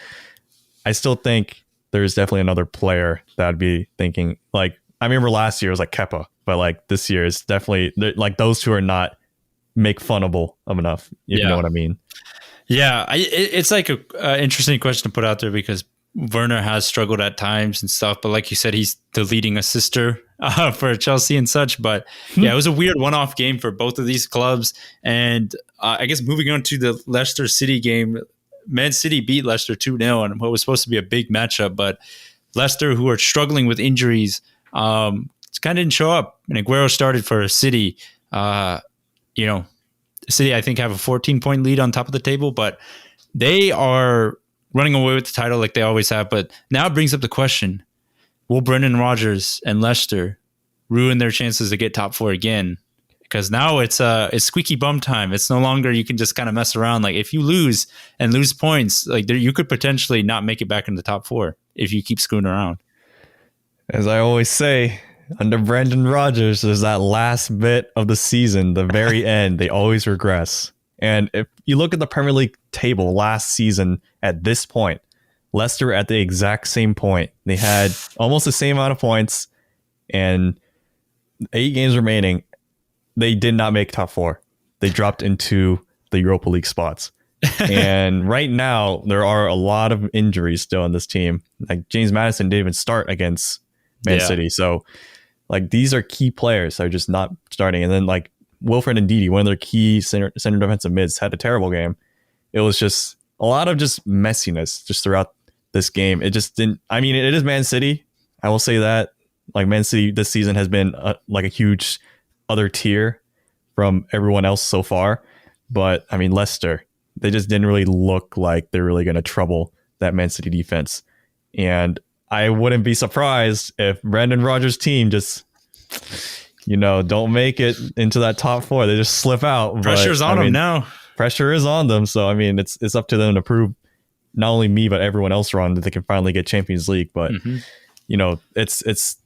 [SPEAKER 3] I still think there's definitely another player that I'd be thinking like, I remember last year it was like Kepa, but like this year is definitely like those two are not make funnable enough. You know what I mean?
[SPEAKER 2] Yeah. It's like a interesting question to put out there because Werner has struggled at times and stuff, but like you said, he's the leading assister for Chelsea and such. But yeah, it was a weird one-off game for both of these clubs. And I guess moving on to the Leicester City game, Man City beat Leicester 2-0 on what was supposed to be a big matchup. But Leicester, who are struggling with injuries, kind of didn't show up. And Aguero started for City. City, I think, have a 14-point lead on top of the table, but they are running away with the title like they always have. But now it brings up the question, will Brendan Rodgers and Leicester ruin their chances to get top four again? Because now it's squeaky bum time. It's no longer you can just kind of mess around. Like if you lose points, like you could potentially not make it back in the top four if you keep screwing around.
[SPEAKER 3] As I always say, under Brendan Rodgers, there's that last bit of the season, the very end, they always regress. And if you look at the Premier League table last season at this point, Leicester at the exact same point. They had almost the same amount of points and 8 games remaining. They did not make top four. They dropped into the Europa League spots. And right now, there are a lot of injuries still on this team. Like James Maddison didn't even start against Man City. So like these are key players that are just not starting. And then like Wilfred Ndidi, one of their key center defensive mids, had a terrible game. It was just a lot of just messiness just throughout this game. It just didn't. I mean, it is Man City. I will say that. Like Man City this season has been like a huge other tier from everyone else so far. But I mean, Leicester, they just didn't really look like they're really going to trouble that Man City defense. And I wouldn't be surprised if Brendan Rodgers' team just, don't make it into that top four. They just slip out.
[SPEAKER 2] Pressure's on them now.
[SPEAKER 3] Pressure is on them. So, I mean, it's up to them to prove not only me, but everyone else wrong that they can finally get Champions League. But, it's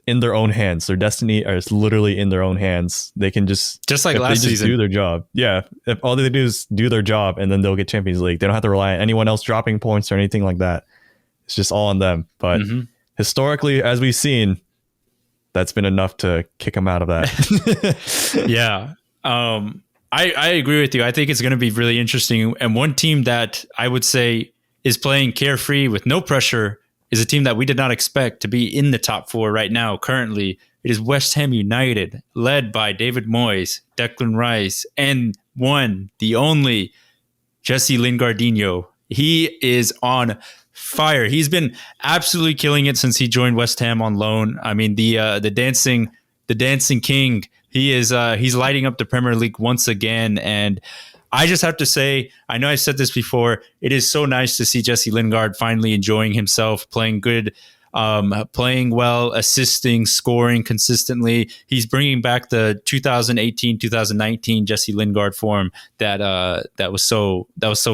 [SPEAKER 3] in their own hands. Their destiny is literally in their own hands. They can just
[SPEAKER 2] like last season,
[SPEAKER 3] do their job. Yeah. If all they do is do their job and then they'll get Champions League. They don't have to rely on anyone else dropping points or anything like that. It's just all on them. But historically, as we've seen, that's been enough to kick them out of that.
[SPEAKER 2] Yeah. I agree with you. I think it's going to be really interesting. And one team that I would say is playing carefree with no pressure is a team that we did not expect to be in the top four right now. Currently, it is West Ham United, led by David Moyes, Declan Rice, and the only Jesse Lingardinho. He is on fire. He's been absolutely killing it since he joined West Ham on loan. I mean, the dancing king. He's lighting up the Premier League once again. And I just have to say, I know I said this before, it is so nice to see Jesse Lingard finally enjoying himself, playing good, playing well, assisting, scoring consistently. He's bringing back the 2018-2019 Jesse Lingard form that was so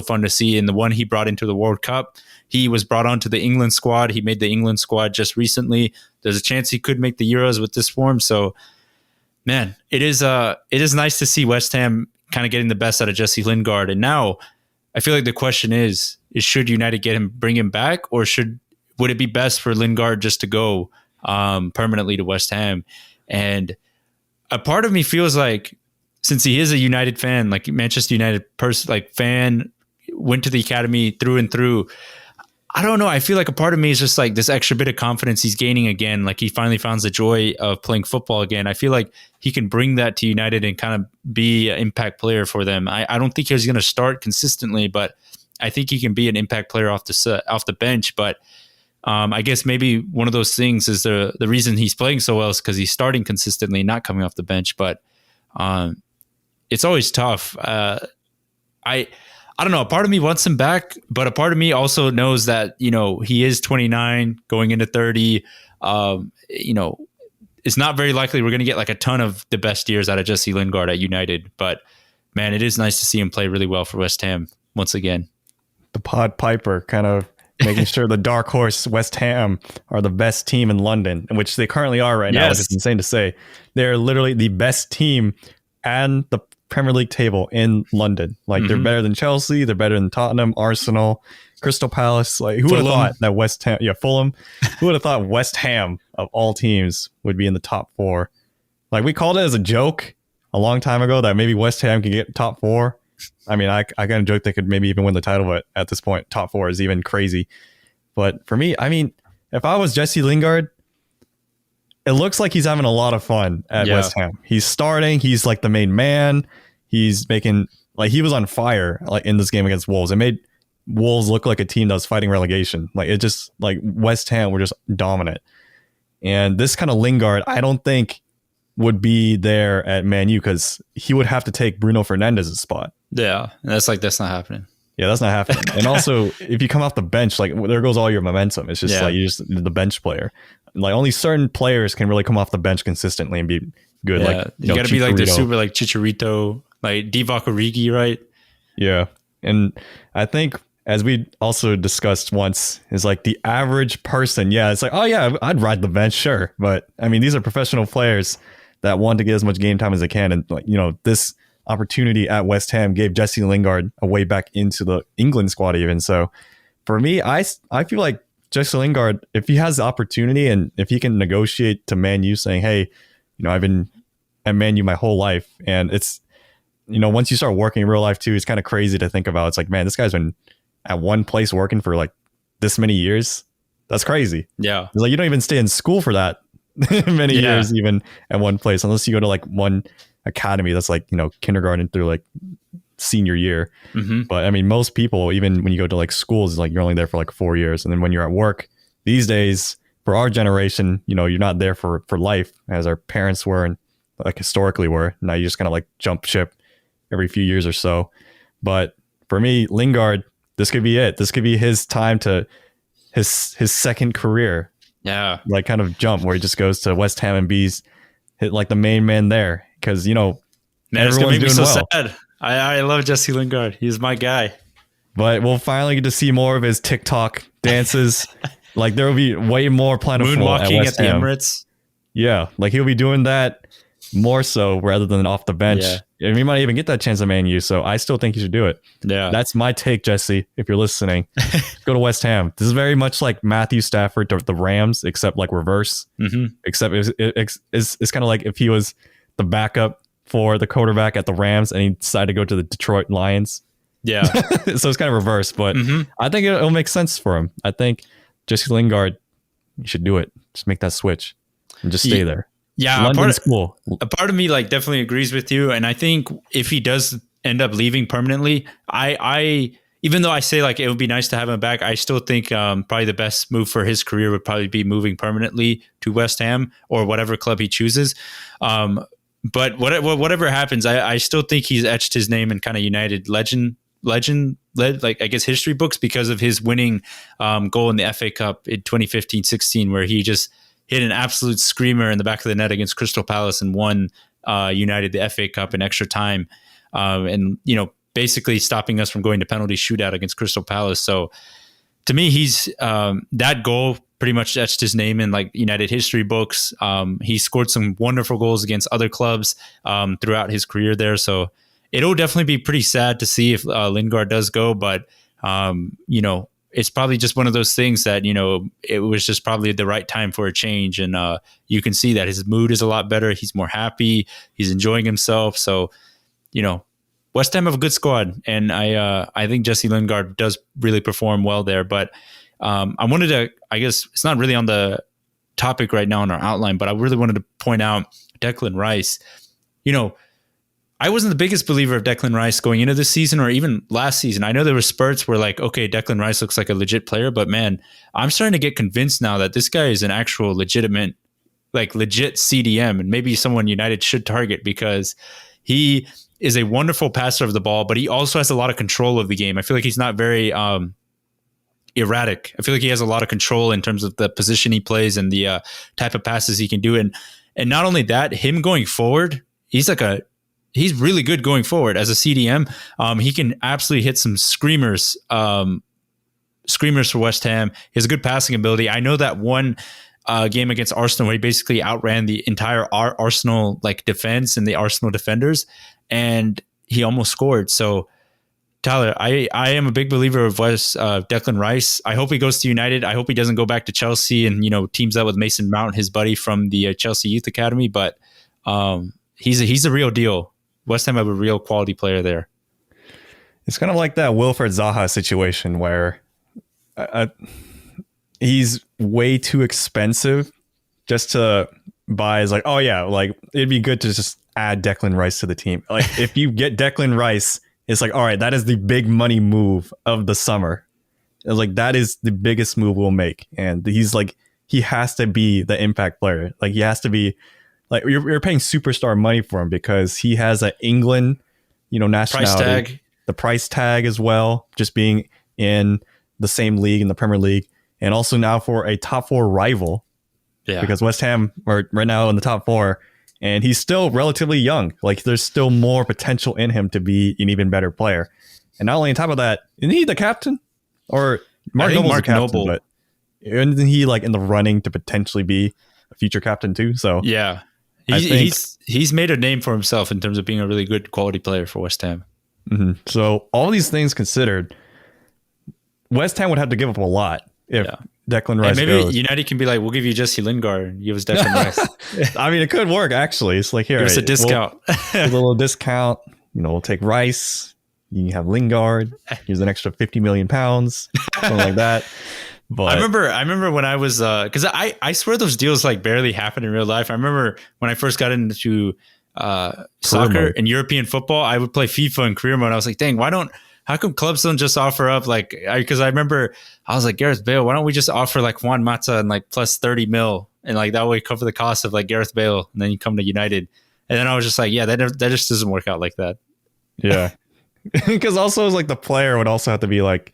[SPEAKER 2] fun to see. And the one he brought into the World Cup, he was brought onto the England squad. He made the England squad just recently. There's a chance he could make the Euros with this form. So, man, it is nice to see West Ham kind of getting the best out of Jesse Lingard. And now I feel like the question is should United bring him back, or would it be best for Lingard just to go permanently to West Ham? And a part of me feels like, since he is a United fan, like Manchester United person, like fan, went to the academy through and through, I don't know. I feel like a part of me is just like this extra bit of confidence he's gaining again. Like he finally found the joy of playing football again. I feel like he can bring that to United and kind of be an impact player for them. I don't think he's going to start consistently, but I think he can be an impact player off the bench. But I guess maybe one of those things is the reason he's playing so well is because he's starting consistently, not coming off the bench. But it's always tough. I don't know. A part of me wants him back, but a part of me also knows that, he is 29 going into 30. It's not very likely we're going to get like a ton of the best years out of Jesse Lingard at United. But man, it is nice to see him play really well for West Ham once again.
[SPEAKER 3] The Pod Piper kind of making sure the dark horse West Ham are the best team in London, which they currently are right now, which is insane to say. They're literally the best team and the Premier League table in London. Like they're better than Chelsea, they're better than Tottenham, Arsenal, Crystal Palace. Like who would have thought that West Ham, Fulham, who would have thought West Ham of all teams would be in the top 4? Like we called it as a joke a long time ago that maybe West Ham could get top 4. I mean, I kind of joked they could maybe even win the title, but at this point, top 4 is even crazy. But for me, I mean, if I was Jesse Lingard, it looks like he's having a lot of fun at West Ham. He's starting. He's like the main man. He's making like he was on fire like in this game against Wolves. It made Wolves look like a team that was fighting relegation. Like it just like West Ham were just dominant. And this kind of Lingard, I don't think would be there at Man U because he would have to take Bruno Fernandez's spot.
[SPEAKER 2] Yeah, that's not happening.
[SPEAKER 3] Yeah, that's not happening. And also, if you come off the bench, like there goes all your momentum. It's just like you're just the bench player. Like only certain players can really come off the bench consistently and be good.
[SPEAKER 2] Yeah.
[SPEAKER 3] Like
[SPEAKER 2] you got to be like the super like Chicharito, like Divock Origi, right?
[SPEAKER 3] Yeah, and I think as we also discussed once, is like the average person. Yeah, it's like, oh yeah, I'd ride the bench, sure, but I mean these are professional players that want to get as much game time as they can, and like this opportunity at West Ham gave Jesse Lingard a way back into the England squad even. So for me, I feel like Jesse Lingard, if he has the opportunity and if he can negotiate to Man U saying, hey, I've been at Man U my whole life, and it's, once you start working in real life too, it's kind of crazy to think about. It's like, man, this guy's been at one place working for like this many years. That's crazy.
[SPEAKER 2] Yeah.
[SPEAKER 3] It's like you don't even stay in school for that many years even at one place, unless you go to like one academy that's like kindergarten through like senior year. But I mean most people, even when you go to like schools, like you're only there for like 4 years, and then when you're at work these days, for our generation, you're not there for life as our parents were and like historically were. Now you just kind of like jump ship every few years or so. But for me, Lingard, this could be it. This could be his time to his second career like kind of jump where he just goes to West Ham and hit like the main man there. Because, man,
[SPEAKER 2] it's going to make me so sad. I love Jesse Lingard. He's my guy.
[SPEAKER 3] But we'll finally get to see more of his TikTok dances. Like, there will be way more plentiful
[SPEAKER 2] moonwalking
[SPEAKER 3] at
[SPEAKER 2] the Emirates.
[SPEAKER 3] Yeah, like he'll be doing that more so rather than off the bench. Yeah. And we might even get that chance at Man U. So I still think you should do it.
[SPEAKER 2] Yeah.
[SPEAKER 3] That's my take, Jesse, if you're listening. Go to West Ham. This is very much like Matthew Stafford to the Rams, except like reverse. Except it's kind of like if he was the backup for the quarterback at the Rams and he decided to go to the Detroit Lions.
[SPEAKER 2] Yeah.
[SPEAKER 3] So it's kind of reverse, but I think it'll make sense for him. I think Jesse Lingard, you should do it. Just make that switch and just stay there.
[SPEAKER 2] Yeah.
[SPEAKER 3] London's cool.
[SPEAKER 2] A part of me like definitely agrees with you. And I think if he does end up leaving permanently, I even though I say like it would be nice to have him back, I still think probably the best move for his career would probably be moving permanently to West Ham or whatever club he chooses. But whatever happens, I still think he's etched his name in kind of United legend, like I guess history books because of his winning goal in the FA Cup in 2015-16, where he just hit an absolute screamer in the back of the net against Crystal Palace and won United the FA Cup in extra time, and basically stopping us from going to penalty shootout against Crystal Palace. So to me, he's that goal pretty much etched his name in like United history books. He scored some wonderful goals against other clubs throughout his career there. So it'll definitely be pretty sad to see if Lingard does go, but it's probably just one of those things that, it was just probably the right time for a change. And you can see that his mood is a lot better. He's more happy. He's enjoying himself. So, West Ham have a good squad. And I think Jesse Lingard does really perform well there. But I wanted to, I guess it's not really on the topic right now in our outline, but I really wanted to point out Declan Rice. I wasn't the biggest believer of Declan Rice going into this season or even last season. I know there were spurts where like, okay, Declan Rice looks like a legit player, but man, I'm starting to get convinced now that this guy is an actual legit CDM, and maybe someone United should target because he is a wonderful passer of the ball, but he also has a lot of control of the game. I feel like he's not very erratic. I feel like he has a lot of control in terms of the position he plays and the type of passes he can do. And not only that, him going forward, he's really good going forward as a CDM. He can absolutely hit some screamers for West Ham. He has a good passing ability. I know that one game against Arsenal where he basically outran the entire Arsenal like defense and the Arsenal defenders, and he almost scored. So Tyler, I am a big believer of Declan Rice. I hope he goes to United. I hope he doesn't go back to Chelsea and, teams up with Mason Mount, his buddy from the Chelsea Youth Academy. But he's a real deal. West Ham have a real quality player there.
[SPEAKER 3] It's kind of like that Wilfred Zaha situation where he's way too expensive just to buy. Is like, oh yeah, like it'd be good to just add Declan Rice to the team. Like if you get Declan Rice, it's like, all right, that is the big money move of the summer. It's like, that is the biggest move we'll make. And he's like, he has to be the impact player. Like he has to be like, you're paying superstar money for him because he has an England, nationality.
[SPEAKER 2] Price tag.
[SPEAKER 3] The price tag as well, just being in the same league in the Premier League. And also now for a top 4 rival. Yeah. Because West Ham are right now in the top 4. And he's still relatively young. Like there's still more potential in him to be an even better player. And not only on top of that, isn't he the captain? Or Mark Noble's the captain, but isn't he like in the running to potentially be a future captain too? So
[SPEAKER 2] yeah, he's made a name for himself in terms of being a really good quality player for West Ham.
[SPEAKER 3] Mm-hmm. So all these things considered, West Ham would have to give up a lot if Declan Rice goes.
[SPEAKER 2] United can be like, we'll give you Jesse Lingard and give us Declan Rice.
[SPEAKER 3] I mean, it could work actually. It's like, here,
[SPEAKER 2] give us a discount.
[SPEAKER 3] A little discount. We'll take Rice. You can have Lingard. Here's an extra 50 million pounds, something like that. But
[SPEAKER 2] I remember when I was because I swear those deals like barely happen in real life. I remember when I first got into soccer and European football, I would play FIFA and career mode. I was like, dang, how come clubs don't just offer up because I remember I was like, Gareth Bale, why don't we just offer like Juan Mata and like plus 30 mil and like that way cover the cost of like Gareth Bale and then you come to United. And then I was just like, yeah, that just doesn't work out like that.
[SPEAKER 3] Yeah. Because also it's like the player would also have to be like,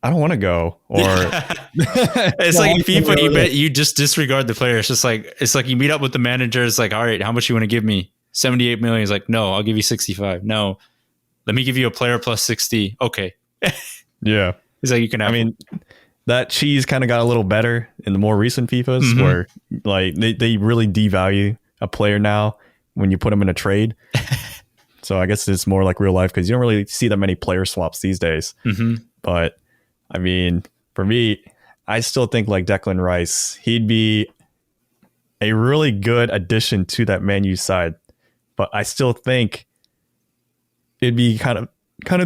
[SPEAKER 3] I don't want to go. Or
[SPEAKER 2] it's like in FIFA, you just disregard the player. It's like you meet up with the manager. It's like, all right, how much you want to give me? 78 million. He's like, no, I'll give you 65. No. Let me give you a player plus 60. Okay.
[SPEAKER 3] Yeah.
[SPEAKER 2] He's like, you can have.
[SPEAKER 3] I mean, that cheese kind of got a little better in the more recent FIFAs where like they really devalue a player now when you put them in a trade. So I guess it's more like real life because you don't really see that many player swaps these days. Mm-hmm. But I mean, for me, I still think like Declan Rice, he'd be a really good addition to that Man U side. But I still think it'd be kind of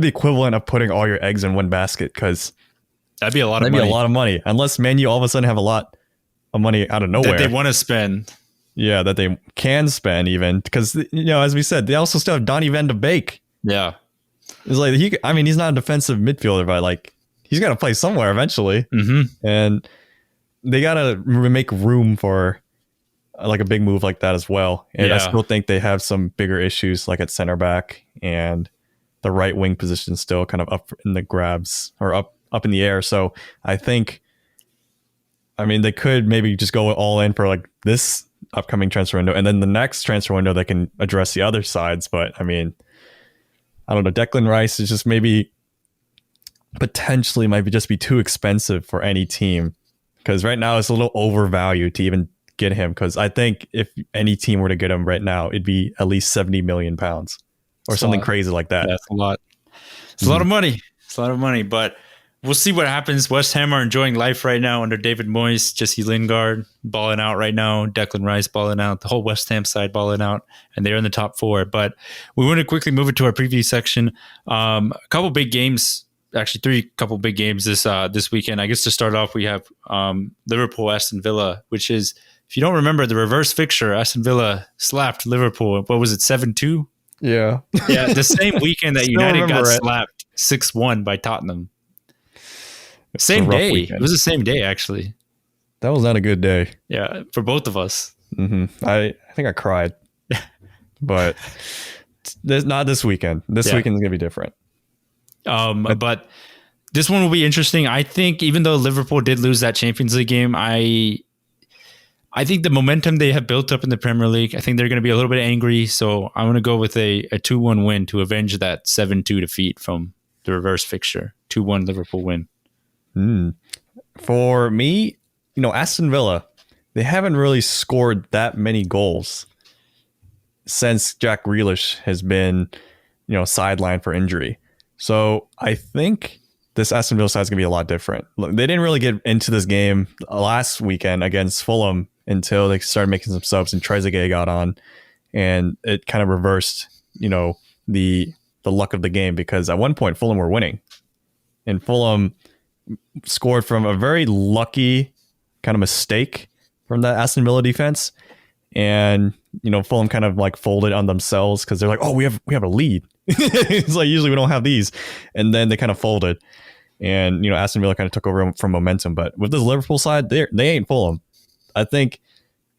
[SPEAKER 3] the equivalent of putting all your eggs in one basket because
[SPEAKER 2] that'd be a lot of
[SPEAKER 3] money unless Man U all of a sudden have a lot of money out of nowhere
[SPEAKER 2] that they want to spend.
[SPEAKER 3] Yeah, that they can spend even because as we said, they also still have Donny van de Beek.
[SPEAKER 2] Yeah,
[SPEAKER 3] it's like he's not a defensive midfielder, but like he's got to play somewhere eventually, and they got to make room for like a big move like that as well. And I still think they have some bigger issues like at center back and the right wing position still kind of up in the grabs or up in the air. So I think, they could maybe just go all in for like this upcoming transfer window and then the next transfer window they can address the other sides. But I don't know. Declan Rice is just maybe potentially might just be too expensive for any team because right now it's a little overvalued to even get him. Because I think if any team were to get him right now, it'd be at least 70 million pounds or something crazy like that.
[SPEAKER 2] That's a lot. It's a lot of money. It's a lot of money, but we'll see what happens. West Ham are enjoying life right now under David Moyes, Jesse Lingard balling out right now, Declan Rice balling out, the whole West Ham side balling out, and they're in the top 4. But we want to quickly move into our preview section. A couple big games, actually 3 big games this weekend. I guess to start off, we have Liverpool, Aston Villa, which is, if you don't remember the reverse fixture, Aston Villa slapped Liverpool. What was it, 7-2?
[SPEAKER 3] Yeah.
[SPEAKER 2] Yeah, the same weekend that United got slapped 6-1 by Tottenham. Same day. Weekend. It was the same day, actually.
[SPEAKER 3] That was not a good day.
[SPEAKER 2] Yeah, for both of us.
[SPEAKER 3] Mm-hmm. I think I cried. But Not this weekend. This weekend is going to be different.
[SPEAKER 2] But this one will be interesting. I think even though Liverpool did lose that Champions League game, I think the momentum they have built up in the Premier League, I think they're going to be a little bit angry. So I'm going to go with a 2-1 win to avenge that 7-2 defeat from the reverse fixture. 2-1 Liverpool win.
[SPEAKER 3] For me, Aston Villa, they haven't really scored that many goals since Jack Grealish has been, sidelined for injury. So I think this Aston Villa side is going to be a lot different. They didn't really get into this game last weekend against Fulham until they started making some subs and Trezeguet got on, and it kind of reversed, the luck of the game, because at one point Fulham were winning, and Fulham scored from a very lucky kind of mistake from that Aston Villa defense, and Fulham kind of like folded on themselves because they're like, oh, we have a lead. It's like usually we don't have these, and then they kind of folded, and Aston Villa kind of took over from momentum. But with this Liverpool side, they ain't Fulham. I think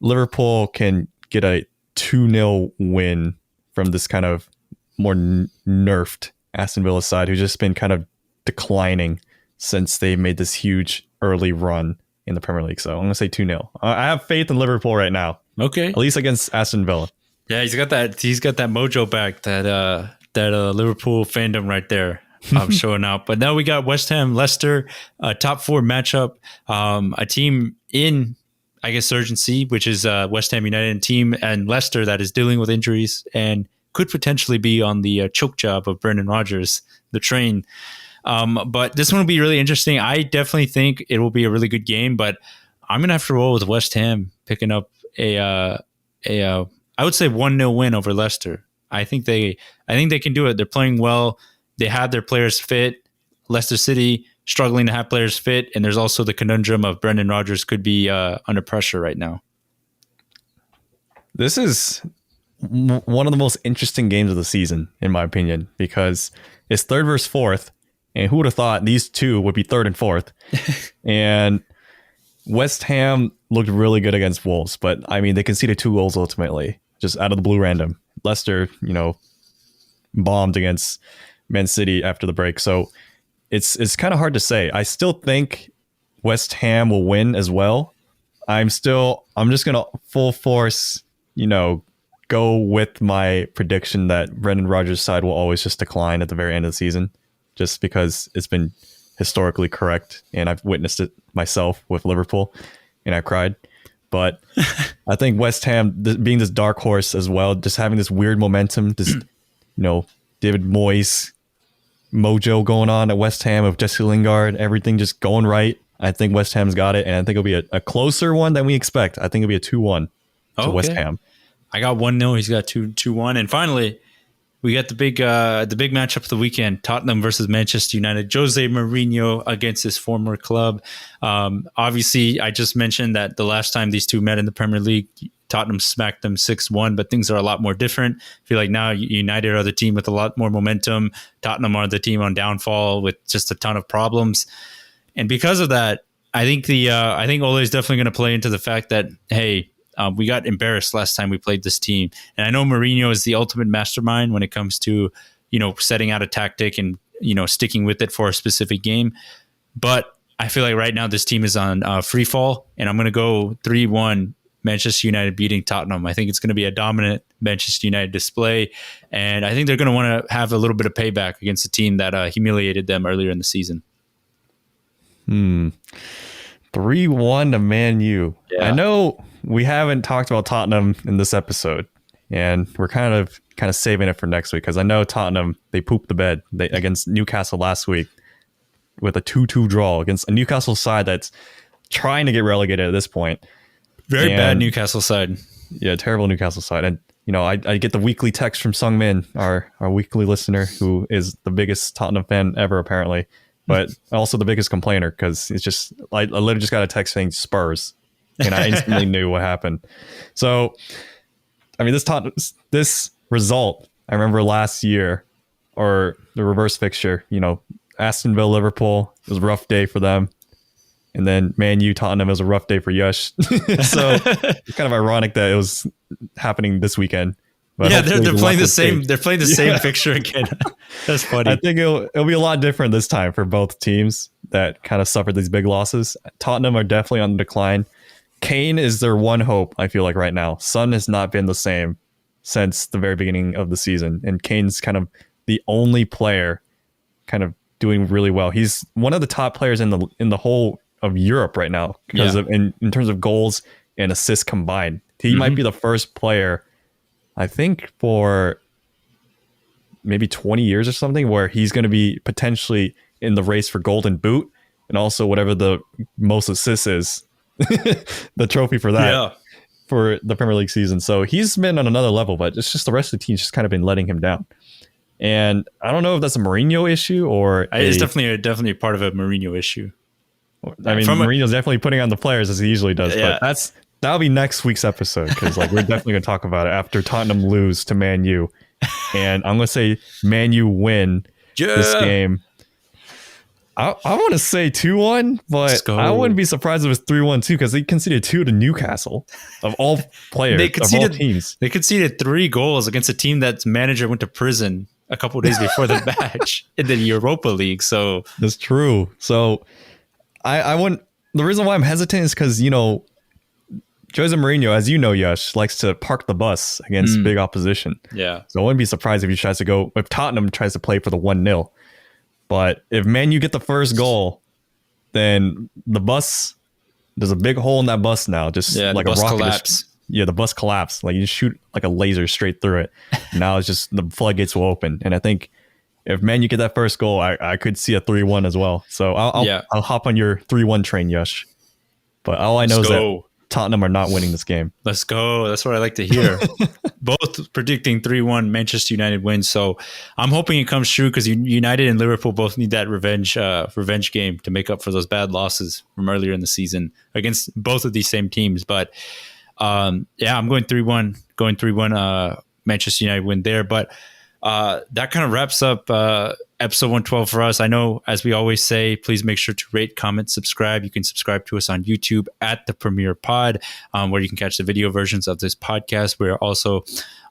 [SPEAKER 3] Liverpool can get a 2-0 win from this kind of more nerfed Aston Villa side, who's just been kind of declining since they made this huge early run in the Premier League. So I'm going to say 2-0. I have faith in Liverpool right now.
[SPEAKER 2] Okay.
[SPEAKER 3] At least against Aston Villa.
[SPEAKER 2] Yeah, he's got that mojo back, that Liverpool fandom right there. Showing out. But now we got West Ham, Leicester, top 4 matchup. A team in, I guess, urgency, which is West Ham United team, and Leicester that is dealing with injuries and could potentially be on the choke job of Brendan Rodgers, the train. But this one will be really interesting. I definitely think it will be a really good game, but I'm gonna have to roll with West Ham picking up I would say 1-0 win over Leicester. I think they can do it. They're playing well. They have their players fit. Leicester City struggling to have players fit, and there's also the conundrum of Brendan Rodgers could be under pressure right now.
[SPEAKER 3] This is one of the most interesting games of the season, in my opinion, because it's third versus fourth, and who would have thought these two would be third and fourth? And West Ham looked really good against Wolves, but I mean, they conceded 2 goals ultimately, just out of the blue random. Leicester, bombed against Man City after the break. So it's kind of hard to say. I still think West Ham will win as well. I'm just going to full force, go with my prediction that Brendan Rodgers' side will always just decline at the very end of the season, just because it's been historically correct, and I've witnessed it myself with Liverpool, and I cried. But I think West Ham, being this dark horse as well, just having this weird momentum, this David Moyes mojo going on at West Ham of Jesse Lingard, everything just going right. I think West Ham's got it, and I think it'll be a closer one than we expect. I think it'll be a 2-1 to West Ham.
[SPEAKER 2] I got 1-0. He's got 2-1. And finally, we got the big matchup of the weekend: Tottenham versus Manchester United. Jose Mourinho against his former club. Obviously, I just mentioned that the last time these two met in the Premier League, Tottenham smacked them 6-1, but things are a lot more different. I feel like now United are the team with a lot more momentum. Tottenham are the team on downfall with just a ton of problems. And because of that, I think Ole is definitely going to play into the fact that, hey, we got embarrassed last time we played this team. And I know Mourinho is the ultimate mastermind when it comes to, setting out a tactic and, sticking with it for a specific game. But I feel like right now this team is on free fall, and I'm going to go 3-1 Manchester United beating Tottenham. I think it's going to be a dominant Manchester United display, and I think they're going to want to have a little bit of payback against a team that humiliated them earlier in the season.
[SPEAKER 3] 3-1 to Man U. Yeah. I know we haven't talked about Tottenham in this episode, and we're kind of saving it for next week, because I know Tottenham, they pooped the bed against Newcastle last week with a 2-2 draw against a Newcastle side that's trying to get relegated at this point.
[SPEAKER 2] Very bad Newcastle side.
[SPEAKER 3] Yeah, terrible Newcastle side. And, I get the weekly text from Sung Min, our weekly listener, who is the biggest Tottenham fan ever, apparently, but also the biggest complainer, because it's just, I literally just got a text saying Spurs, and I instantly knew what happened. So, I mean, this result, I remember last year, or the reverse fixture, Aston Villa, Liverpool, it was a rough day for them. And then Man U, Tottenham, was a rough day for Yush. So it's kind of ironic that it was happening this weekend But
[SPEAKER 2] yeah, they're
[SPEAKER 3] hopefully
[SPEAKER 2] playing the
[SPEAKER 3] luck
[SPEAKER 2] same.
[SPEAKER 3] will
[SPEAKER 2] They're playing the same fixture again. That's funny.
[SPEAKER 3] I think it'll be a lot different this time for both teams that kind of suffered these big losses. Tottenham are definitely on the decline. Kane is their one hope, I feel like, right now. Son has not been the same since the very beginning of the season, and Kane's kind of the only player kind of doing really well. He's one of the top players in the whole of Europe right now because of in terms of goals and assists combined. He might be the first player, I think, for maybe 20 years or something, where he's going to be potentially in the race for Golden Boot and also whatever the most assists is, the trophy for that for the Premier League season. So he's been on another level, but it's just the rest of the team's just kind of been letting him down. And I don't know if that's a Mourinho issue or
[SPEAKER 2] it's definitely part of a Mourinho issue.
[SPEAKER 3] I mean, Mourinho's definitely putting on the players as he usually does, but that'll be next week's episode because we're definitely going to talk about it after Tottenham lose to Man U. And I'm going to say Man U win this game. I want to say 2-1, but I wouldn't be surprised if it was 3-1 too, because they conceded 2 to Newcastle of all players, of all teams.
[SPEAKER 2] They conceded 3 goals against a team that's manager went to prison a couple of days before the match in the Europa League. So
[SPEAKER 3] that's true. So I wouldn't. The reason why I'm hesitant is because, Jose Mourinho, as you know, Yash, likes to park the bus against big opposition. Yeah. So I wouldn't be surprised if Tottenham tries to play for the 1-0. But if Man U get the first goal, then there's a big hole in that bus now. Just like a rocket.
[SPEAKER 2] Collapse.
[SPEAKER 3] The bus collapsed. Like you just shoot like a laser straight through it. Now it's just the floodgates will open. And I think if Man U get that first goal, I could see a 3-1 as well. So I'll hop on your 3-1 train, Yash. But all I know is that Tottenham are not winning this game.
[SPEAKER 2] Let's go. That's what I like to hear. Both predicting 3-1 Manchester United wins. So I'm hoping it comes true because United and Liverpool both need that revenge game to make up for those bad losses from earlier in the season against both of these same teams. But I'm going 3-1 Manchester United win there. But that kind of wraps up episode 112 for us. I know, as we always say, please make sure to rate, comment, subscribe. You can subscribe to us on YouTube at the Premier Pod, where you can catch the video versions of this podcast. We're also,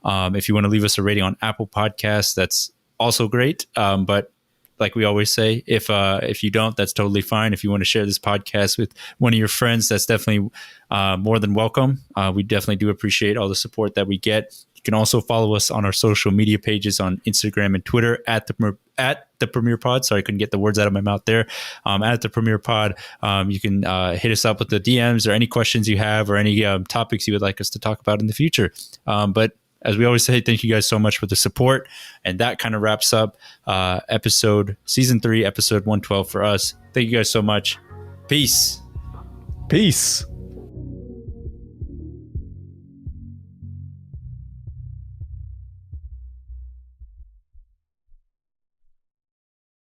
[SPEAKER 2] if you want to leave us a rating on Apple Podcasts, that's also great. But like we always say, if you don't, that's totally fine. If you want to share this podcast with one of your friends, that's definitely more than welcome. We definitely do appreciate all the support that we get. You can also follow us on our social media pages on Instagram and Twitter at the Premier Pod. Sorry, I couldn't get the words out of my mouth there. At the Premier Pod, you can hit us up with the DMs or any questions you have or any topics you would like us to talk about in the future. But as we always say, thank you guys so much for the support. And that kind of wraps up season 3, episode 112 for us. Thank you guys so much. Peace.
[SPEAKER 3] Peace.